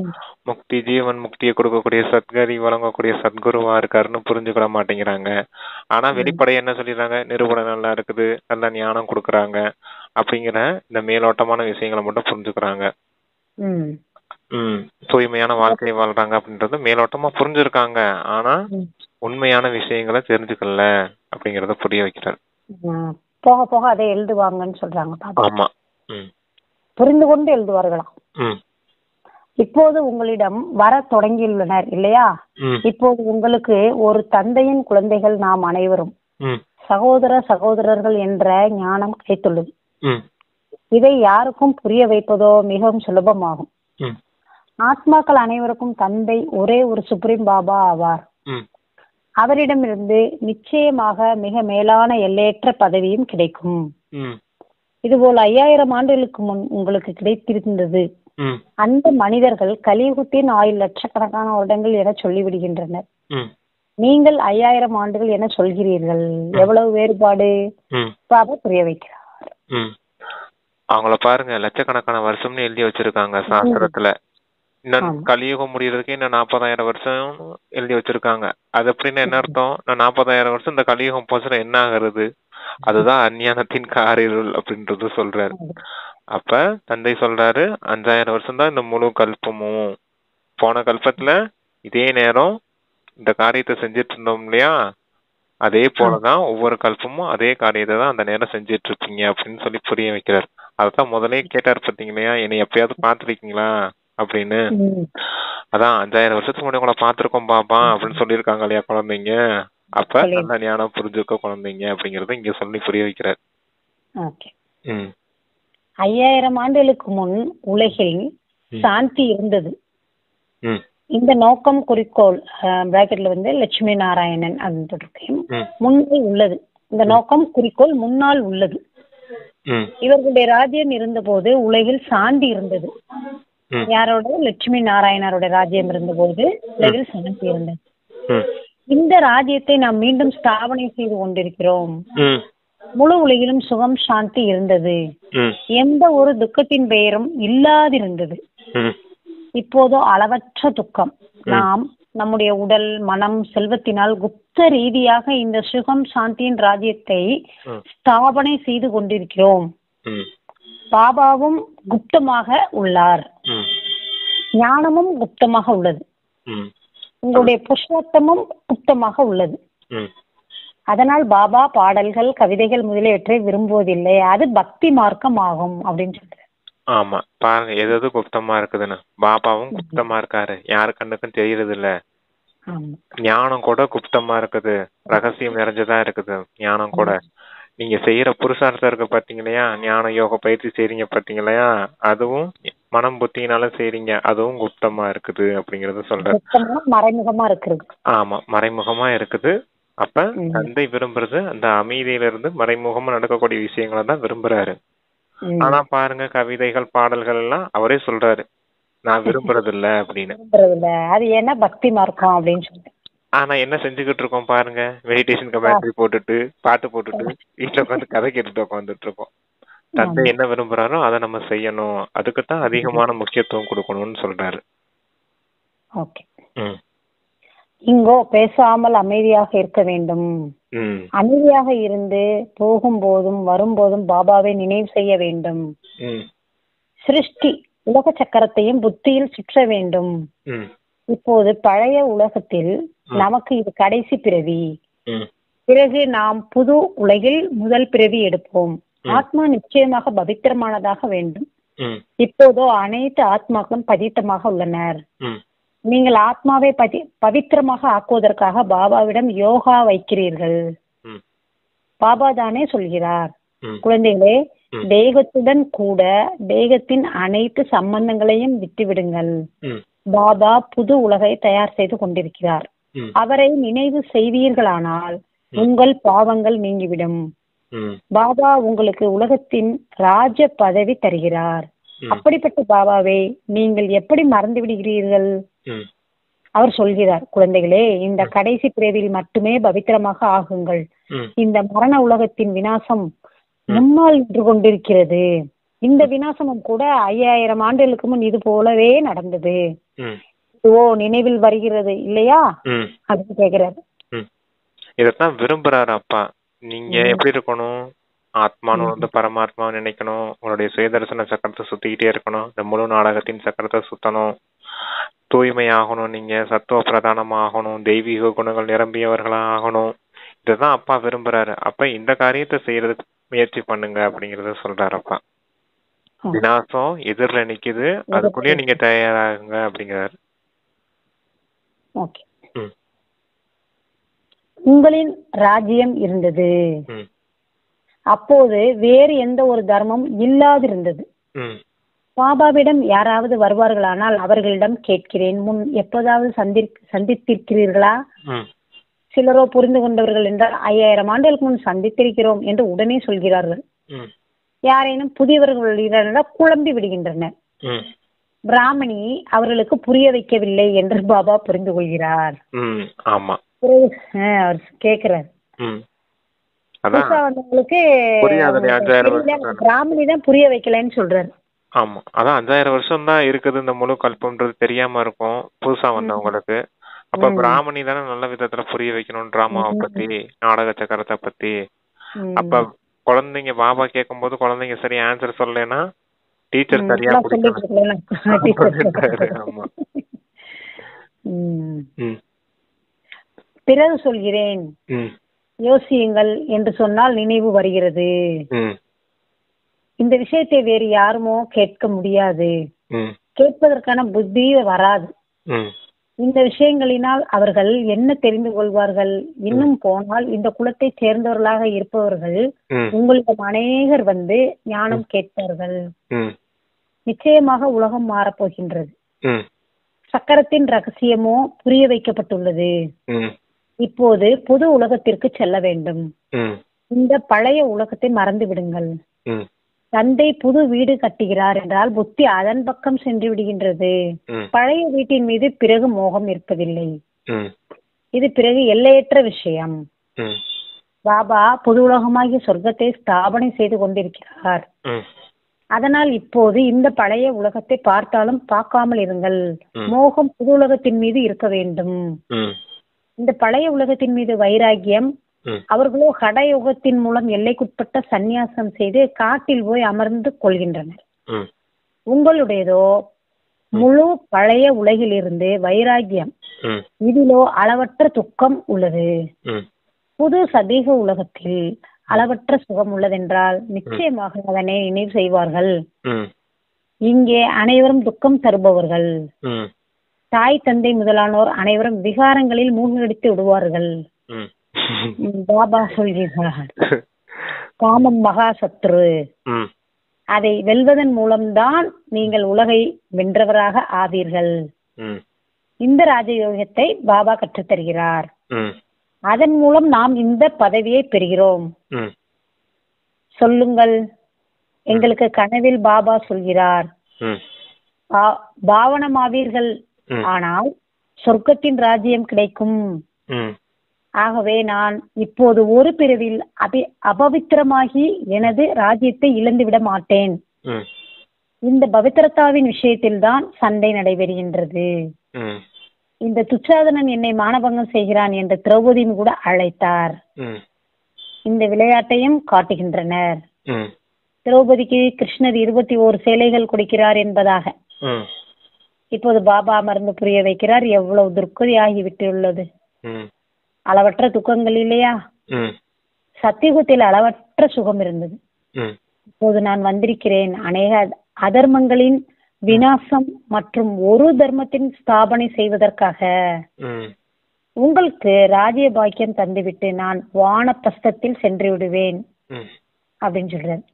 முக்தி, ஜீவன் முக்தியை கொடுக்கக்கூடிய சத்கதி வழங்கக்கூடிய சத்குருவா இருக்காருன்னு புரிஞ்சுக்கிட மாட்டேங்கிறாங்க. ஆனா வெளிப்படையா என்ன சொல்லிடுறாங்க, நிறுவனம் நல்லா இருக்குது, நல்ல ஞானம் கொடுக்கறாங்க அப்படிங்கிற இந்த மேலோட்டமான விஷயங்களை மட்டும் புரிஞ்சுக்கிறாங்க. தூய்மையான வாழ்க்கையை வாழ்றாங்க அப்படின்றது மேலோட்டமா புரிஞ்சிருக்காங்க. ஆனா உண்மையான விஷயங்களை தெரிஞ்சுக்கல அப்படிங்கறத புரிய வைக்கிறார். போக போக அதை எழுதுவாங்கன்னு சொல்றாங்க. ஆமா, புரிந்து கொண்டு எழுதுவார்களாம். இப்போது உங்களிடம் வர தொடங்கியுள்ளனர் இல்லையா? இப்போது உங்களுக்கு ஒரு தந்தையின் குழந்தைகள் நாம் அனைவரும் சகோதர சகோதரர்கள் என்ற ஞானம் கிடைத்துள்ளது. இதை யாருக்கும் புரிய வைப்பதோ மிகவும் சுலபமாகும். ஆத்மாக்கள் அனைவருக்கும் தந்தை ஒரே ஒரு சுப்ரீம் பாபா ஆவார். அவரிடமிருந்து நிச்சயமாக மிக மேலான எல்லையற்ற பதவியும் கிடைக்கும். இதுபோல் 5000 ஆண்டுகளுக்கு முன் உங்களுக்கு கிடைத்திருந்தது. அந்த மனிதர்கள் கலியுகத்தின் ஆயுள் லட்சக்கணக்கான வருடங்கள் என சொல்லிவிடுகின்றனர். நீங்கள் 5000 ஆண்டுகள் என சொல்கிறீர்கள். எவ்வளவு வேறுபாடு? பாபா புரிய வைக்கிறார். அவங்கள பாருங்க, லட்சக்கணக்கான வருஷம்னு எழுதி வச்சிருக்காங்க சாஸ்திரத்துல. இன்னும் கலியுகம் முடியறதுக்கு இன்னும் 40,000 வருஷம் எழுதி வச்சிருக்காங்க. அது அப்படின்னு என்ன அர்த்தம்? நான் 40,000 வருஷம் இந்த கலியுகம் போச்சுன்னா என்ன ஆகுறது? அதுதான் அஞ்ஞானத்தின் காரிருள் அப்படின்றது சொல்றாரு. அப்ப தந்தை சொல்றாரு, 5000 வருஷம் தான் இந்த முழு கல்பமும். போன கல்பத்துல இதே நேரம் இந்த காரியத்தை செஞ்சிட்டு இருந்தோம் இல்லையா? அதே போலதான் ஒவ்வொரு கல்பமும் அதே காரியத்தை தான் அந்த நேரம் செஞ்சிட்டு இருப்பீங்க அப்படின்னு சொல்லி புரிய வைக்கிறார். அதான் முதலே கேட்டார் பாத்தீங்க இல்லையா, என்னை எப்பயாவது பாத்துருக்கீங்களா அப்படின்னு. அதான் 5000 வருஷத்துக்கு முன்னாடி உங்களை பாத்துருக்கோம் பாப்பா அப்படின்னு சொல்லியிருக்காங்க இல்லையா குழந்தைங்க. அப்ப நல்ல ஞானம் புரிஞ்சுக்க குழந்தைங்க அப்படிங்கறத இங்க சொல்லி புரிய வைக்கிறார். 5000 ஆண்டுகளுக்கு முன் உலகில் சாந்தி இருந்தது. இந்த நோக்கம் குறிக்கோள் பிராக்கெட்ல லட்சுமி நாராயணன் அப்படின்னு முன்னால் உள்ளது. இந்த நோக்கம் குறிக்கோள் முன்னால் உள்ளது. இவர்களுடைய ராஜ்யம் இருந்த போது உலகில் சாந்தி இருந்தது. யாரோட? லட்சுமி நாராயணரோட ராஜ்யம் இருந்த போது உலகில் சாந்தி இருந்தது. இந்த ராஜ்யத்தை நாம் மீண்டும் ஸ்தாபனை செய்து கொண்டிருக்கிறோம். முழு உலகிலும் சுகம் சாந்தி இருந்தது. எந்த ஒரு துக்கத்தின் பெயரும் இல்லாதிருந்தது. இப்போதோ அளவற்ற துக்கம். நாம் நம்முடைய உடல் மனம் செல்வத்தினால் குப்த ரீதியாக இந்த சுகம் சாந்தியின் ராஜ்யத்தை ஸ்தாபனை செய்து கொண்டிருக்கிறோம். பாபாவும் குப்தமாக உள்ளார். ஞானமும் குப்தமாக உள்ளது. உங்களுடைய புருஷோத்தமும் குப்தமாக உள்ளது. அதனால் பாபா பாடல்கள் கவிதைகள் முதலியவற்றை விரும்புவதில்லை. அது பக்தி மார்க்கம் ஆகும் அப்படின்னு சொல்ற. ஆமா, பாருங்க எது குப்தமா இருக்குதுன்னு. பாபாவும் குப்தமா இருக்காரு, யாரு கண்ணுக்கும் தெரியறது இல்ல. ஞானம் கூட குப்தமா இருக்குது, ரகசியம் நிறைஞ்சதா இருக்குது ஞானம் கூட. நீங்க செய்யற புருஷார்த்தம் இருக்கு பாத்தீங்களையா, ஞான யோக பயிற்சி செய்றீங்க பாத்தீங்களையா, அதுவும் மனம் புத்தினால செய்றீங்க, அதுவும் குப்தமா இருக்குது அப்படிங்கறத சொல்ற. மறைமுகமா இருக்குது. ஆமா, மறைமுகமா இருக்குது. அப்ப தந்தை விரும்புறது அந்த அமைதியில இருந்து மறைமுகமா நடக்கக்கூடிய விஷயங்களை தான் விரும்புறாரு. ஆனா பாருங்க, கவிதைகள் பாடல்கள் எல்லாம் அவரே சொல்றாரு நான் விரும்புறது இல்ல அப்படின்னு. அது என்ன பக்தி மார்க்கம் அப்படின்னு சொல்லிட்டு. ஆனா என்ன செஞ்சுக்கிட்டு இருக்கோம் பாருங்க, மெடிடேஷன் கமெண்ட்ரி போட்டுட்டு பாட்டு போட்டுட்டு வீட்டுல உட்காந்து கதை கேட்டுட்டு உட்காந்துட்டு இருக்கோம். தந்தை என்ன விரும்புறாரோ அதை நம்ம செய்யணும், அதுக்குத்தான் அதிகமான முக்கியத்துவம் கொடுக்கணும்னு சொல்றாரு. இங்கோ பேசாமல் அமைதியாக இருக்க வேண்டும். அமைதியாக இருந்து போகும்போதும் வரும்போதும் பாபாவை நினைவு செய்ய வேண்டும். சிருஷ்டி உலக சக்கரத்தையும் புத்தியில் சுற்ற வேண்டும். இப்போது பழைய உலகத்தில் நமக்கு இது கடைசி பிறவி. பிறகு நாம் புது உலகில் முதல் பிறவி எடுப்போம். ஆத்மா நிச்சயமாக பவித்திரமானதாக வேண்டும். இப்போதோ அனைத்து ஆத்மாக்களும் பதித்தமாக உள்ளனர். நீங்கள் ஆத்மாவை பவித்திரமாக ஆக்குவதற்காக பாபாவிடம் யோகா வைக்கிறீர்கள். பாபா தானே சொல்கிறார், குழந்தைகளே, தேகத்துடன் கூட தேகத்தின் அனைத்து சம்பந்தங்களையும் விட்டுவிடுங்கள். பாபா புது உலகை தயார் செய்து கொண்டிருக்கிறார். அவரை நினைவு செய்வீர்களானால் உங்கள் பாவங்கள் நீங்கிவிடும். பாபா உங்களுக்கு உலகத்தின் ராஜ பதவி தருகிறார். அப்படிப்பட்ட பாபாவை நீங்கள் எப்படி மறந்து விடுகிறீர்கள்? ம், அவர் சொல்கிறார், குழந்தைகளே, இந்த கடைசி பிறவியில் மட்டுமே பவித்திரமாக ஆகுங்கள். ம், இந்த மரண உலகத்தின் விநாசம் முன்னால் நின்று கொண்டிருக்கிறது. இந்த விநாசமும் கூட 5000 ஆண்டுகளுக்கு முன் இது போலவே நடந்தது. ம், ஓ, நினைவில் வருகிறது இல்லையா? ம், அப்படின்னு கேக்குறாரு. ம். இதைத்தான் விரும்புறாரு அப்பா. நீங்க எப்படி இருக்கணும்? ஆத்மான்னு வந்து பரமாத்மா நினைக்கணும். உங்களுடைய சுயதர்சன சக்கரத்தை சுத்திக்கிட்டே இருக்கணும். இந்த முழு நாடகத்தின் சக்கரத்தை சுத்தணும். தூய்மை ஆகணும். நீங்க சத்துவ பிரதானம் ஆகணும். தெய்வீக குணங்கள் நிரம்பியவர்களா ஆகணும். இதுதான் அப்பா விரும்புறாரு. அப்ப இந்த காரியத்தை செய்யறதுக்கு முயற்சி பண்ணுங்க அப்படிங்கறத சொல்றாரு அப்பா. விநாசம் எதிரில நிக்குது, அதுக்குள்ளேயே நீங்க தயாராகுங்க அப்படிங்கிறாரு. ஓகே. உங்களின் ராஜ்யம் இருந்தது. அப்போது வேறு எந்த ஒரு தர்மம் இல்லாதிருந்தது. பாபாவிடம் யாராவது வருவார்களானால் அவர்களிடம் கேட்கிறேன், முன் எப்போதாவது சந்தித்திருக்கிறீர்களா? சிலரோ புரிந்து கொண்டவர்கள் என்றால் 5000 ஆண்டுகளுக்கு முன் சந்தித்திருக்கிறோம் என்று உடனே சொல்கிறார்கள். யாரேனும் புதியவர்கள் குழம்பி விடுகின்றனர். பிராமணி அவர்களுக்கு புரிய வைக்கவில்லை என்று பாபா புரிந்து கொள்கிறார். அவர் கேக்குறார், வந்தவங்களுக்கு பிராமணி தான் புரிய வைக்கலன்னு சொல்றாரு. ஆமா, அதான் 5000 வருஷம் தான் இருக்குது இந்த முழு கல்பம்ன்றது தெரியாம இருக்கும் புதுசா வந்தவங்களுக்கு. அப்ப பிராமணி தானே நல்ல விதத்துல புரிய வைக்கணும் டிராமாவை பத்தி, நாடக சக்கரத்தை பத்தி. அப்ப குழந்தைங்க பாபா கேட்கும் போது குழந்தைங்க சரி ஆன்சர் சொல்லலைன்னா டீச்சர் சரியா பிறகு சொல்கிறேன், யோசியுங்கள் என்று சொன்னால் நினைவு வருகிறது. இந்த விஷயத்தை வேறு யாருமோ கேட்க முடியாது, கேட்பதற்கான புத்தி வராது. இந்த விஷயங்களினால் அவர்கள் என்ன தெரிந்து கொள்வார்கள்? இன்னும் போனால் இந்த குலத்தை சேர்ந்தவர்களாக இருப்பவர்கள் உங்களிடம் அநேகர் வந்து ஞானம் கேட்பார்கள். நிச்சயமாக உலகம் மாறப்போகின்றது. சக்கரத்தின் ரகசியமோ புரிய வைக்கப்பட்டுள்ளது. இப்போது புது உலகத்திற்கு செல்ல வேண்டும். இந்த பழைய உலகத்தை மறந்து விடுங்கள். தந்தை புது வீடு கட்டுகிறார் என்றால் புத்தி அதன் பக்கம் சென்று விடுகின்றது. பழைய வீட்டின் மீது பிறகு மோகம் இருப்பதில்லை. இது பிறகு எல்லையற்ற விஷயம். பாபா புது உலகமாகிய சொர்க்கத்தை ஸ்தாபனை செய்து கொண்டிருக்கிறார். அதனால் இப்போது இந்த பழைய உலகத்தை பார்த்தாலும் பார்க்காமல் இருங்கள். மோகம் புது உலகத்தின் மீது இருக்க வேண்டும். இந்த பழைய உலகத்தின் மீது வைராகியம். அவர்களோ கடயுகத்தின் மூலம் எல்லைக்குட்பட்ட சந்நியாசம் செய்து காட்டில் போய் அமர்ந்து கொள்கின்றனர். உங்களுடையதோ முழு பழைய உலகிலிருந்து வைராகியம். இதிலோ அளவற்ற துக்கம் உள்ளது. புது சதீக உலகத்தில் அளவற்ற சுகம் உள்ளதென்றால் நிச்சயமாக அதனை நினைவு செய்வார்கள். இங்கே அனைவரும் துக்கம் தருபவர்கள். தாய் தந்தை முதலானோர் அனைவரும் விகாரங்களில் மூழ்கடித்து விடுவார்கள். பாபா சொல்கிறார், காமம் மகா சத்ரு. அதை வெல்வதன் மூலம்தான் நீங்கள் உலகை வென்றவராக ஆவீர்கள். இந்த ராஜயோகத்தை பாபா கற்றுத்தருகிறார். அதன் மூலம் நாம் இந்த பதவியை பெறுகிறோம். சொல்லுங்கள், எங்களுக்கு கனவில் பாபா சொல்கிறார், பாவனமாவீர்கள், ஆனால் சொர்க்கத்தின் ராஜ்யம் கிடைக்கும். ஆகவே நான் இப்போது ஒரு பிறவில் அபவித்திரமாகி எனது ராஜ்யத்தை இழந்து விட மாட்டேன். இந்த பவித்திரத்தாவின் விஷயத்தில் தான் சண்டை நடைபெறுகின்றது. இந்த துச்சாதனன் என்னை மானபங்கம் செய்கிறான் என்று திரௌபதியும் கூட அழைத்தார். இந்த விளையாட்டையும் காட்டுகின்றனர். திரௌபதிக்கு கிருஷ்ணர் 21 சேலைகள் கொடுக்கிறார் என்பதாக. இப்போது பாபா அமர்ந்து புரிய வைக்கிறார் எவ்வளவு துர்க்கதி ஆகிவிட்டுள்ளது. அளவற்ற துக்கங்கள் இல்லையா? சத்தியுகத்தில் அளவற்ற சுகம் இருந்தது. இப்போது நான் வந்திருக்கிறேன் அநேக அதர்மங்களின் விநாசம் மற்றும் ஒரு தர்மத்தின் ஸ்தாபனை செய்வதற்காக. உங்களுக்கு ராஜ்ய பாக்கியம் தந்துவிட்டு நான் வானப்பஸ்தத்தில் சென்று விடுவேன் அப்படின்னு சொல்றாரு.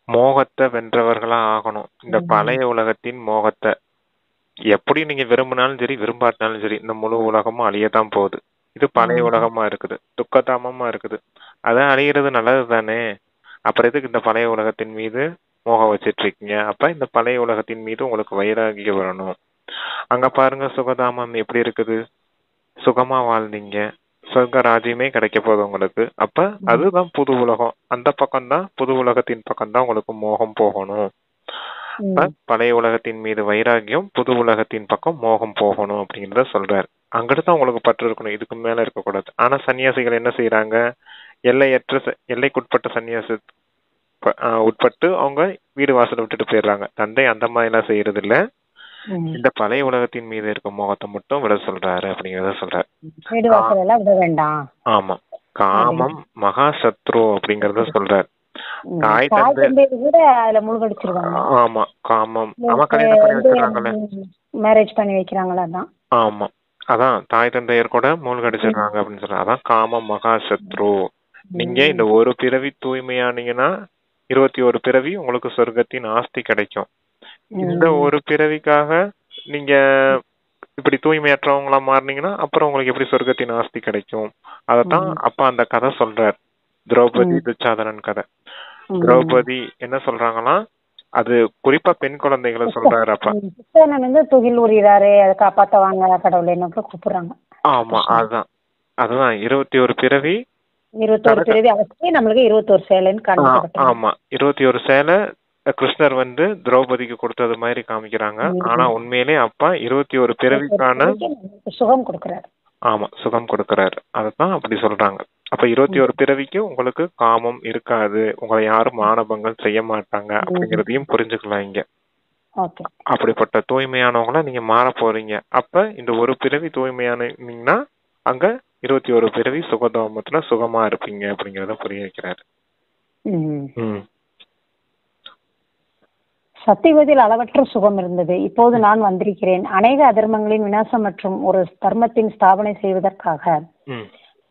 மோகத்தை வென்றவர்களா ஆகணும். இந்த பழைய உலகத்தின் மோகத்தை எப்படி நீங்க விரும்பினாலும் சரி விரும்பாட்டினாலும் சரி இந்த முழு உலகமும் அழியத்தான் போகுது. இது பழைய உலகமா இருக்குது, துக்கதாமமா இருக்குது. அதான் அழிகிறது நல்லது தானே. அப்புறம் எதுக்கு இந்த பழைய உலகத்தின் மீது மோகம் வச்சிட்டு இருக்கீங்க. அப்ப இந்த பழைய உலகத்தின் மீது உங்களுக்கு வைராகியம் வரணும். அங்க பாருங்க சுகதாமம் எப்படி இருக்குது, சுகமா வாழ்ந்தீங்க, சொர்க்க ராஜ்யமே கிடைக்க போகுது உங்களுக்கு. அப்ப அதுதான் புது உலகம். அந்த பக்கம் தான், புது உலகத்தின் பக்கம் தான் உங்களுக்கு மோகம் போகணும். பழைய உலகத்தின் மீது வைராகியம், புது உலகத்தின் பக்கம் மோகம் போகணும் அப்படிங்கிறத சொல்றாரு. அங்கிட்டு உங்களுக்கு பற்று இருக்கணும், இதுக்கு மேல இருக்கக்கூடாது. ஆனா சன்னியாசிகள் என்ன செய்யறாங்க, எல்லைக்குட்பட்ட சன்னியாசி உட்பட்டு அவங்க வீடு வாசலை விட்டுட்டு போயிடுறாங்க. தந்தை அந்த மாதிரி எல்லாம் செய்யறது இல்ல. இந்த பழைய உலகத்தின் மீது இருக்க மோகத்தை மட்டும் விட சொல்றாரு அப்படிங்கறத சொல்றாரு. வீடு வாசல் எல்லாம் விட வேண்டாம். ஆமா, காமம் மகா சத்ரு அப்படிங்கறத சொல்றாரு. தாய் தந்தை கூட அதுல மூழ்கடிச்சிருவாங்க. ஆமா, காமம். ஆமா, கல்யாணம் பண்ணி வச்சிடறாங்கல்ல, மேரேஜ் பண்ணி வைக்கிறாங்களா? அதான். ஆமா, அதான் தாய் தந்தையர் கூட மூழ்கடிச்சிடுறாங்க அப்படின்னு சொல்றாங்க. அதான் காமம் மகா சத்ரு. நீங்க இந்த ஒரு பிறவி தூய்மையானீங்கன்னா 21 பிறவி உங்களுக்கு சொர்க்கத்தின் ஆஸ்தி கிடைக்கும். இந்த ஒரு பிறவிக்காக நீங்க இப்படி தூய்மையற்றவங்களா மாறினீங்கன்னா அப்புறம் உங்களுக்கு எப்படி சொர்க்கத்தின் ஆஸ்தி கிடைக்கும்? அதத்தான் அப்ப அந்த கதை சொல்றார், திரௌபதி துச்சாதனன் கதை. திரௌபதி என்ன சொல்றாங்கன்னா, அது குறிப்பா பெண் குழந்தைகளை சொல்றாரு. அப்ப துகில் ஊறிறாரு, அதை காப்பாத்த வாங்க கடவுளை கூப்பிடுறாங்க. ஆமா, அதுதான் 21 பிறவி, 21 பிறவி அவசியம் நம்மளுக்கு 21 சேலைன்னு காமிக்கிறாங்க. ஆமா, 21 சேலை கிருஷ்ணர் திரௌபதிக்கு கொடுத்தது மாதிரி காமிக்கிறாங்க. ஆனா உண்மையிலே அப்பா 21 பிறவிக்கான சுகம் கொடுக்கிறாரு. ஆமா, சுகம் கொடுக்கிறாரு. அதத்தான் அப்படி சொல்றாங்க. அப்ப 21 பிறவிக்கு உங்களுக்கு காமம் இருக்காது, உங்களை யாரும் மானபங்கள் செய்ய மாட்டாங்க அப்படிங்கறதையும் புரிஞ்சுக்கலாம் இங்க. அப்படிப்பட்ட தூய்மையானவங்கள நீங்க மாற போறீங்க. அப்ப இந்த ஒரு பிறவி தூய்மையானீங்கன்னா அங்க 21 பிறவி சுகதாமத்துல சுகமா இருப்பீங்க அப்படிங்கறத புரிய வைக்கிறாரு. சத்தியவதில் அளவற்ற சுகம் இருந்தது. இப்போது நான் வந்திருக்கிறேன் அநேக அதர்மங்களின் விநாசம் மற்றும் ஒரு தர்மத்தின் ஸ்தாபனை செய்வதற்காக.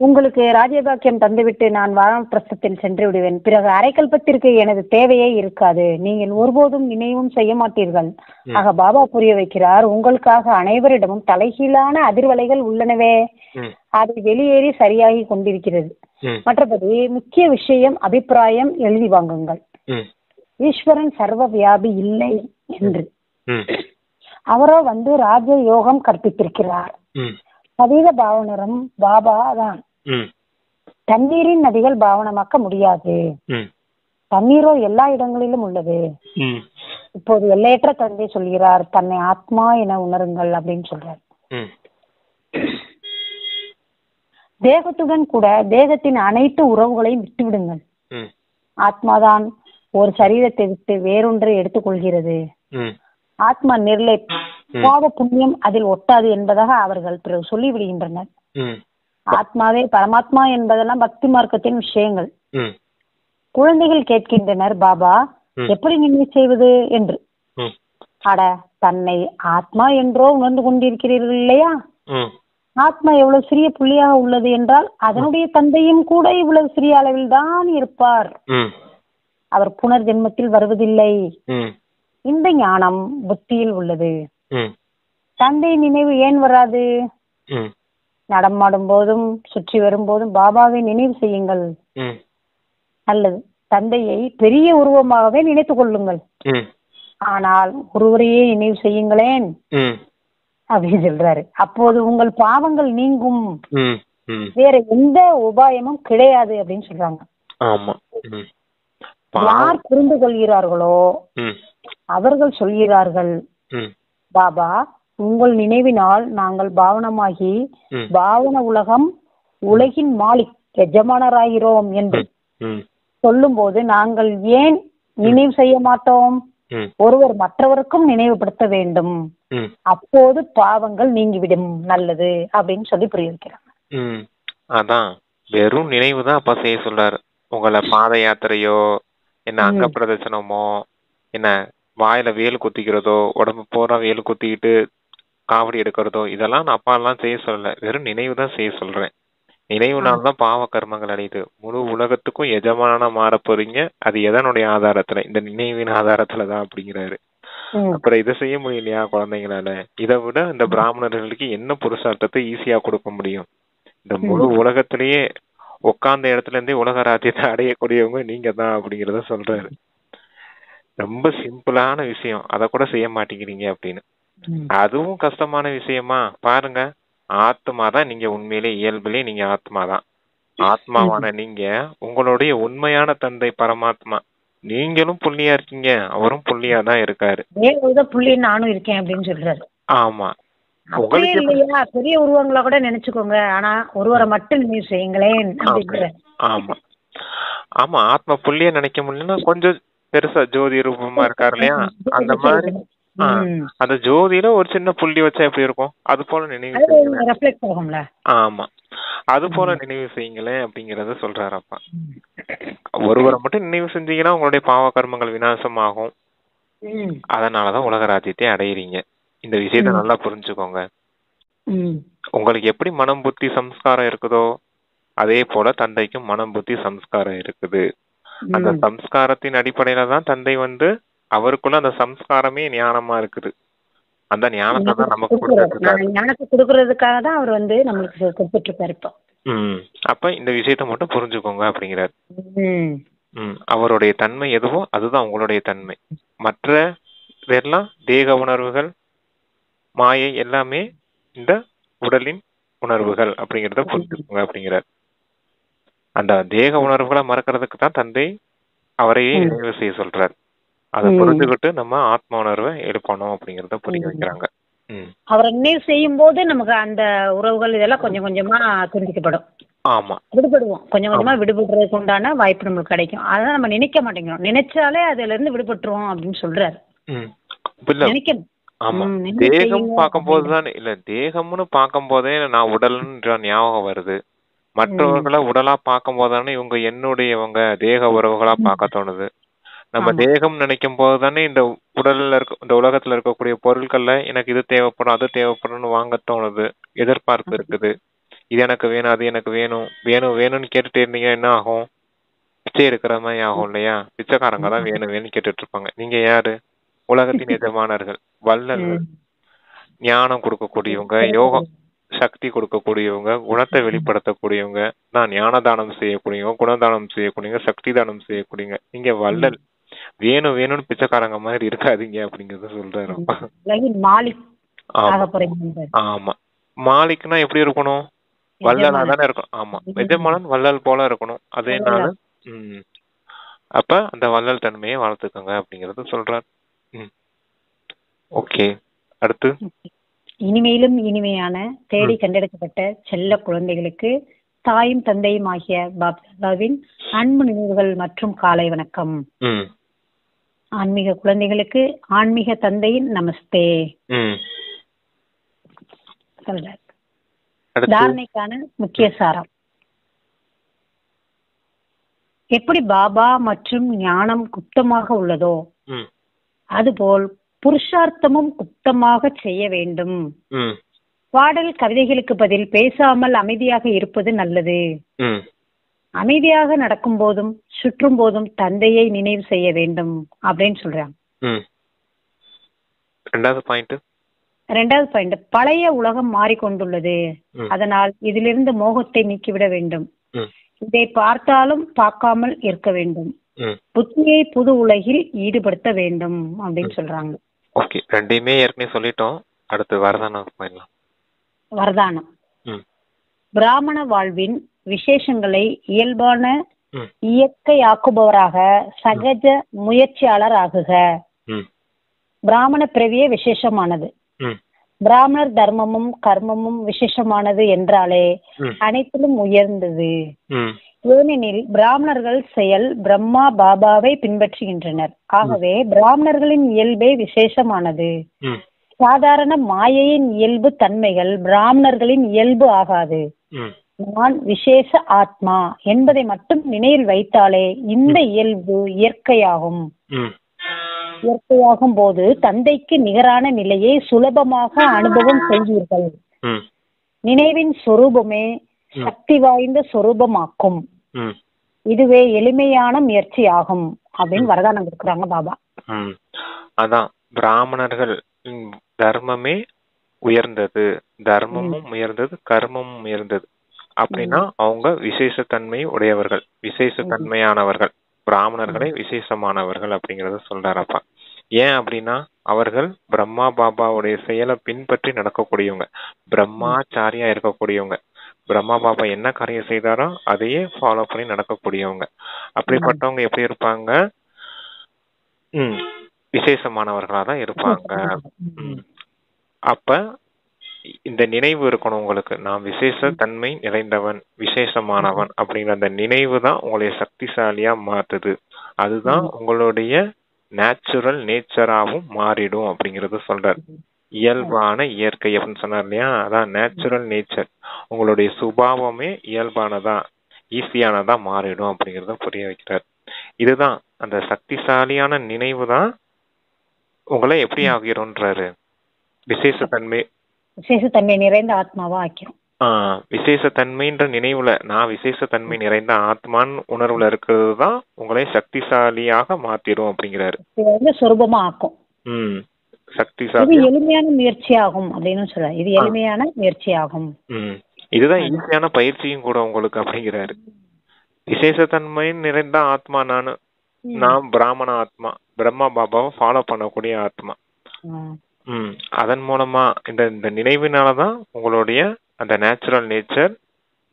உங்களுக்கு ராஜ்யபாக்கியம் தந்துவிட்டு நான் வானப்பிரஸ்தத்தில் சென்று விடுவேன். பிறகு அரைக்கல்பத்திற்கு எனது தேவையே இருக்காது. நீங்கள் ஒருபோதும் நினைவும் செய்ய மாட்டீர்கள். ஆக பாபா புரிய வைக்கிறார், உங்களுக்காக அனைவரிடமும் தலைகீழான அதிர்வலைகள் உள்ளனவே, அது வெளியேறி சரியாகி கொண்டிருக்கிறது. மற்றபடி முக்கிய விஷயம் அபிப்பிராயம் எழுதி வாங்குங்கள். ஈஸ்வரன் சர்வ வியாபி இல்லை என்று அவரோ ராஜ யோகம் கற்பித்திருக்கிறார். அதீத பாவனரும் பாபா தான். தண்ணீரின் நதிகள் பாவனமாக்க முடியாது. தண்ணீரோ எல்லா இடங்களிலும் உள்ளது. இப்போது எல்லையற்ற தந்தை சொல்கிறார், தன்னை ஆத்மா என உணருங்கள் அப்படின்னு சொல்றார். தேகத்துடன் கூட தேகத்தின் அனைத்து உறவுகளையும் விட்டுவிடுங்கள். ஆத்மாதான் ஒரு சரீரத்தை விட்டு வேறொன்றை எடுத்துக்கொள்கிறது. ஆத்மா நிர்லை, பாவ புண்ணியம் அதில் ஒட்டாது என்பதாக அவர்கள் பிறகு சொல்லி விடுகின்றனர். ஆத்மாவே பரமாத்மா என்பதெல்லாம் பக்தி மார்க்கத்தின் விஷயங்கள். குழந்தைகள் கேட்கின்றனர், பாபா எப்படி நினைவு செய்வது என்று. அட, தன்னை ஆத்மா என்றோ உணர்ந்து கொண்டிருக்கிறீர்கள் இல்லையா? ஆத்மா எவ்வளவு சிறிய புள்ளியாக உள்ளது என்றால் அதனுடைய தந்தையும் கூட இவ்வளவு சிறிய அளவில் தான் இருப்பார். அவர் புனர் ஜென்மத்தில் வருவதில்லை. இந்த ஞானம் புத்தியில் உள்ளது. தந்தை நினைவு ஏன் வராது? நடமாடும் போதும் சுற்றி வரும் போதும் பாபாவை நினைவு செய்யுங்கள். அல்லது தந்தையை பெரிய உருவமாகவே நினைத்துக் கொள்ளுங்கள். ஆனால் ஒருவரையே நினைவு செய்யுங்களேன் அப்படின்னு சொல்றாரு. அப்போது உங்கள் பாவங்கள் நீங்கும். வேற எந்த உபாயமும் கிடையாது அப்படின்னு சொல்றாங்க. யார் புரிந்து கொள்கிறார்களோ அவர்கள் சொல்கிறார்கள், பாபா உங்கள் நினைவினால் நாங்கள் பாவனமாகி பாவன உலகம் உலகின் மாலிக் எஜமானராகிறோம் என்று சொல்லும் போது நாங்கள் ஏன் நினைவு செய்ய மாட்டோம்? ஒருவர் மற்றவருக்கும் நினைவுபடுத்த வேண்டும், அப்போது பாவங்கள் நீங்கிவிடும். நல்லது அப்படின்னு சொல்லி புரிய வைக்கிறாங்க. அதான் வெறும் நினைவு தான் அப்பா செய்ய சொல்றாரு. உங்களை பாத யாத்திரையோ என்ன அங்க பிரதர்சனமோ என்ன வாயில வேல் குத்திக்கிறதோ உடம்பு போற வேல் குத்திக்கிட்டு காவடி எடுக்கிறதோ இதெல்லாம் நான் அப்பா எல்லாம் செய்ய சொல்லல. வெறும் நினைவு தான் செய்ய சொல்றேன். நினைவுனால்தான் பாவ கர்மங்கள் அடையுது. முழு உலகத்துக்கும் எஜமான மாற போறீங்க. அது எதனுடைய ஆதாரத்துல? இந்த நினைவின் ஆதாரத்துலதான் அப்படிங்கிறாரு. அப்புறம் இதை செய்ய முடியலையா குழந்தைங்களால? இதை விட இந்த பிராமணர்களுக்கு என்ன புருஷார்த்தத்தை ஈஸியா கொடுக்க முடியும்? இந்த முழு உலகத்திலேயே உட்கார்ந்த இடத்துல இருந்தே உலக ராஜ்யத்தை அடையக்கூடியவங்க நீங்க தான் அப்படிங்கறத சொல்றாரு. ரொம்ப சிம்பிளான விஷயம், அத கூட செய்ய மாட்டேங்கிறீங்க அப்படின்னு. அதுவும் கஷ்டமான விஷயமா? பாருங்க, ஆத்மா தான் நீங்க, உண்மையிலே இயல்பிலே நீங்க ஆத்மா தான். ஆத்மாவான நீங்க உங்களுடைய உண்மையான தந்தை பரமாத்மா. நீங்களும் புள்ளியா இருக்கீங்க, அவரும் புள்ளியா தான் இருக்காரு. புள்ளி நானும் இருக்கேன் அப்படின்னு சொல்றாரு. ஆமா. அப்படியே இல்லையா, பெரிய உருவங்களா கூட நினைச்சுக்கோங்க, ஆனா ஒருவரை மட்டும் நினைவு செய்யுங்களேன் அப்படிங்கிற. ஆமா ஆமா, ஆத்மா புள்ளியா நினைக்க முடியலன்னா கொஞ்சம் பெருசா ஜோதி ரூபமா இருக்காரு இல்லையா, அந்த மாதிரி அந்த ஜோதியில ஒரு சின்ன புள்ளி வச்சா எப்படி இருக்கும், அது போல நினைவு. ஆமா, அது போல நினைவு செய்யுங்களேன் அப்படிங்கறத சொல்றாரு அப்பா. ஒருவரை மட்டும் நினைவு செஞ்சீங்கன்னா உங்களுடைய பாவ கர்மங்கள் விநாசம் ஆகும். அதனாலதான் உலக ராஜ்யத்தை அடையிறீங்க. இந்த விஷயத்த நல்லா புரிஞ்சுக்கோங்க. உங்களுக்கு எப்படி மனம் புத்தி சம்ஸ்காரம் இருக்குதோ அதே போல தந்தைக்கும் மனம் புத்தி சம்ஸ்காரம் இருக்குது. அந்த சம்ஸ்காரத்தின் அடிப்படையில தான் தந்தை வந்து அவருக்குள்ள அந்த சம்ஸ்காரமே ஞானமா இருக்குது. அந்த ஞானத்தை தான் நமக்கு கொடுத்துருக்காரு. ஞானத்தை கொடுக்கறதுக்காக தான் அவர் வந்து நமக்கு கொடுத்துட்டு இருக்காரு இப்போ. அப்ப இந்த விஷயத்த மட்டும் புரிஞ்சுக்கோங்க அப்படிங்கிறாரு. அவருடைய தன்மை எதுவோ அதுதான் உங்களுடைய தன்மை. மற்ற இதெல்லாம் தேக உணர்வுகள், மாயை எல்லாமே இந்த உடலின் உணர்வுகள் அப்படிங்கறத புரிஞ்சுக்கோங்க அப்படிங்கிறார். அந்த தேக உணர்வுகளை மறக்கிறதுக்கு தான் தந்தை அவரையே நினைவு செய்ய சொல்றாரு. அதை புரிஞ்சுக்கிட்டு நம்ம ஆத்ம உணர்வை எழுப்பணும் அப்படிங்கறத புரிய வைக்கிறாங்க. அவரை நினைவு செய்யும் போது நமக்கு அந்த உறவுகள் இதெல்லாம் கொஞ்சம் கொஞ்சமா துண்டிக்கப்படும். ஆமா, விடுபடுவோம். கொஞ்சம் கொஞ்சமா விடுபடுறதுக்கு உண்டான வாய்ப்பு நம்மளுக்கு கிடைக்கும். அதான் நம்ம நினைக்க மாட்டேங்கிறோம். நினைச்சாலே அதுல இருந்து விடுபட்டுருவோம் அப்படின்னு சொல்றாரு. நினைக்கணும். ஆமா, தேகம் பார்க்கும் போதுதான் இல்ல, தேகம்னு பார்க்கும் போதே நான் உடல்ன்ற ஞாபகம் வருது. மற்றவர்களை உடலா பார்க்கும் போதுதானே இவங்க என்னுடையவங்க, தேக உறவுகளா பார்க்க தோணுது. நம்ம தேகம் நினைக்கும் போது தானே இந்த உடல்ல இருக்க, இந்த உலகத்துல இருக்கக்கூடிய பொருட்கள்ல எனக்கு இது தேவைப்படும் அது தேவைப்படும்னு வாங்க தோணுது. எதிர்பார்ப்பு இருக்குது. இது எனக்கு வேணும், அது எனக்கு வேணும், வேணும் வேணும்னு கேட்டுட்டே இருந்தீங்க என்ன ஆகும்? பிச்சை எடுக்கிற மாதிரி ஆகும் இல்லையா? பிச்சைக்காரங்க தான் வேணும் வேணும்னு கேட்டுட்டு இருப்பாங்க. நீங்க யாரு? உலகத்தின் எஜமானர்கள், வள்ளல்கள், ஞானம் கொடுக்கக்கூடியவங்க, யோகம் சக்தி கொடுக்கக்கூடியவங்க, குணத்தை வெளிப்படுத்தக்கூடியவங்க, நான் ஞான தானம் செய்யக்கூடியவங்க, குணதானம் செய்யக்கூடியவங்க, சக்தி தானம் செய்யக்கூடியவங்க. நீங்க வள்ளல். வேணும் வேணும்னு பிச்சைக்காரங்க மாதிரி இருக்காதீங்க அப்படிங்கறத சொல்றாரு. ஆமா, மாலிக்னா எப்படி இருக்கணும்? வள்ளலா தானே இருக்கணும். ஆமா, எஜமானன் வள்ளல் போல இருக்கணும். அதேனால அப்ப அந்த வள்ளல் தன்மையை வளர்த்துக்கோங்க அப்படிங்கறத சொல்றாரு. ஓகே, அடுத்து இனிமேலும் இனிமையான தேடி கண்டெடுக்கப்பட்ட செல்ல குழந்தைகளுக்கு தாயும் தந்தையும் ஆகிய பாப்தாவின் அன்பு நினைவுகள் மற்றும் காலை வணக்கம். ஆன்மீக குழந்தைகளுக்கு ஆன்மீக தந்தையின் நமஸ்தே. தாரணைக்கான முக்கிய சாரம். எப்படி பாபா மற்றும் ஞானம் குப்தமாக உள்ளதோ அதுபோல் புருஷார்த்தமும் குப்தமாக செய்ய வேண்டும். பாடல் கவிதைகளுக்கு பதில் பேசாமல் அமைதியாக இருப்பது நல்லது. அமைதியாக நடக்கும் போதும் சுற்றும் போதும் தந்தையை நினைவு செய்ய வேண்டும் அப்படின்னு சொல்றாங்க. ரெண்டாவது பாயிண்ட், பழைய உலகம் மாறிக்கொண்டுள்ளது. அதனால் இதிலிருந்து மோகத்தை நீக்கிவிட வேண்டும். இதை பார்த்தாலும் பார்க்காமல் இருக்க வேண்டும். புத்தியை புது உலகில் ஈடுபடுத்த வேண்டும் அப்படின்னு சொல்றாங்க. ஓகே, ரெண்டையுமே ஏற்கனவே சொல்லிட்டோம். அடுத்து வரதானம் போயிடலாம். வரதானம். பிராமண வாழ்வின் விசேஷங்களை இயல்பான இயற்கையாக்குபவராக சகஜ முயற்சியாளர் ஆகுக. பிராமண பிறவியே விசேஷமானது. பிராமணர் தர்மமும் கர்மமும் விசேஷமானது என்றாலே அனைத்திலும் உயர்ந்தது. ஏனெனில் பிராமணர்கள் செயல் பிரம்மா பாபாவை பின்பற்றுகின்றனர். ஆகவே பிராமணர்களின் இயல்பே விசேஷமானது. சாதாரண மாயையின் இயல்பு தன்மைகள் பிராமணர்களின் இயல்பு ஆகாது. நான் விசேஷ ஆத்மா என்பதை மட்டும் நினைவில் வைத்தாலே இந்த இயல்பு இயற்கையாகும். இயற்கையாகும் போது தந்தைக்கு நிகரான நிலையை சுலபமாக அனுபவம் செய்வீர்கள். நினைவின் சொரூபமே சக்தி வாய்ந்த சொரூபமாக்கும். இதுவே எளிமையான முயற்சி ஆகும் அப்படின்னு வரதானம் கொடுக்குறாங்க பாபா. அதான் பிராமணர்கள் தர்மமே உயர்ந்தது, தர்மமும் உயர்ந்தது, கர்மமும் உயர்ந்தது. அப்படின்னா அவங்க விசேஷ தன்மை உடையவர்கள், விசேஷ தன்மையானவர்கள். பிராமணர்களே விசேஷமானவர்கள் அப்படிங்கறத சொல்றாரப்பா. ஏன் அப்படின்னா அவர்கள் பிரம்மா பாபாவுடைய செயலை பின்பற்றி நடக்கக்கூடியவங்க, பிரம்மாச்சாரியா இருக்கக்கூடியவங்க. பிரம்மா பாபா என்ன காரியம் செய்தாரோ அதையே ஃபாலோ பண்ணி நடக்கக்கூடியவங்க. அப்படிப்பட்டவங்க எப்படி இருப்பாங்க? விசேஷமானவர்களா தான் இருப்பாங்க. அப்ப இந்த நினைவு இருக்கணும் உங்களுக்கு, நான் விசேஷ தன்மை நிறைந்தவன், விசேஷமானவன் அப்படிங்கிற அந்த நினைவு தான் உங்களுடைய சக்திசாலியா மாத்துது. அதுதான் உங்களுடைய நேச்சுரல் நேச்சராகவும் மாறிடும் அப்படிங்கறது சொல்றாரு. இயல்பான இயற்கை அப்படின்னு சொன்னார் இல்லையா, அதான் நேச்சுரல் நேச்சர். உங்களுடைய சுபாவமே இயல்பானதா ஈஸியானதா மாறிடும் அப்படிங்கறத புரிய வைக்கிறார். இதுதான் அந்த சக்திசாலியான நினைவு தான் உங்களை எப்படி ஆகிறோன்றாரு, விசேஷத்தன்மை விசேஷத்தன்மை நிறைந்த ஆத்மாவா ஆக்கிறோம். விசேஷத்தன்மைன்ற நினைவுல நான் விசேஷத்தன்மை நிறைந்த ஆத்மான் உணர்வுல இருக்கிறது தான் உங்களை சக்திசாலியாக மாத்திரும் அப்படிங்கிறாரு. சொரூபமா ஆக்கும். சக்திசாலி எளிமையான முயற்சியாகும் அப்படின்னு சொல்றாரு. இது எளிமையான முயற்சியாகும். இதுதான் ஈஸியான பயிற்சியும் கூட உங்களுக்கு அப்படிங்கிறாரு. விசேஷத்தன்மை நிறைந்த ஆத்மா நான் பிராமண ஆத்மா, பிரம்மா பாபாவை ஃபாலோ பண்ணக்கூடிய ஆத்மா. அதன் மூலமா இந்த நினைவினாலதான் உங்களுடைய அந்த நேச்சுரல் நேச்சர்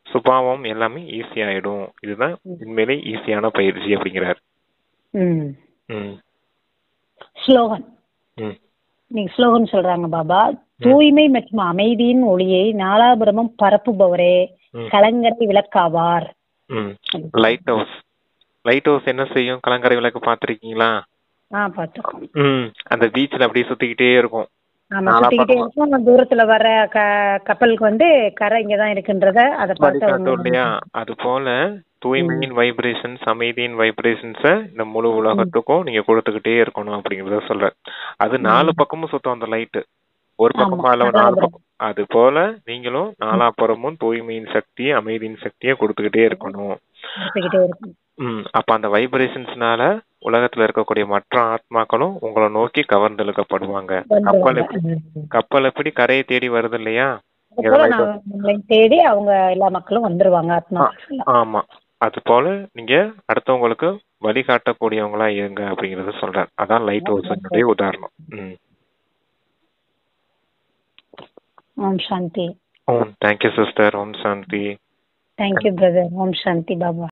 சுபாவம் எல்லாமே ஈஸி ஆயிடும். இதுதான் உண்மையிலே ஈஸியான பயிற்சி அப்படிங்கிறாரு. ஸ்லோகன் நீங்க ஸ்லோகன் சொல்றாங்க பாபா. தூய்மை மற்றும் அமைதியின் ஒளியை நாலாபுரமும் பரப்புபவரே கலங்கரை விளக்காவார். Lighthouse. லைட் ஹவுஸ் என்ன செய்யும்? கலங்கரை விளக்கு பாத்திருக்கீங்களா? அந்த பீச்ல அப்படியே சுத்திக்கிட்டே இருக்கும். தூரத்துல வர கப்பலுக்கு வந்து கரை இங்கதான் இருக்குன்றத இல்லையா? அது போல தூய்மையின் வைப்ரேஷன்ஸ், அமைதியின் வைப்ரேஷன்ஸ இந்த முழு உலகத்துக்கும் நீங்க கொடுத்துக்கிட்டே இருக்கணும் அப்படிங்கறத சொல்ற. அது 4 பக்கமும் சுத்தம் அந்த லைட்டு, ஒரு பக்கமா இல்ல 4 பக்கம். அது போல நீங்களும் நாலாபுறமும் தூய்மையின் சக்தி, அமைதியின் சக்தியை கொடுத்துக்கிட்டே இருக்கணும். அப்ப அந்த வைப்ரேஷன்ஸ்னால உலகத்துல இருக்கக்கூடிய மற்ற ஆத்மாக்களும் உங்களை நோக்கி கவர்ந்து இழுக்கப்படுவாங்க. கப்பல் எப்படி கரையை தேடி வருது இல்லையா, தேடி அவங்க எல்லா மக்களும் வந்துருவாங்க ஆத்மா. ஆமா, அது போல நீங்க அடுத்தவங்களுக்கு வழிகாட்டக்கூடியவங்களா இருங்க அப்படிங்கறத சொல்றாரு. அதான் லைட் ஹவுஸ் உதாரணம். ஓம் சாந்தி. ஓம் தேங்க்யூ சிஸ்டர். ஓம் சாந்தி. Thank you brother. ஓம் சாந்தி பாபா.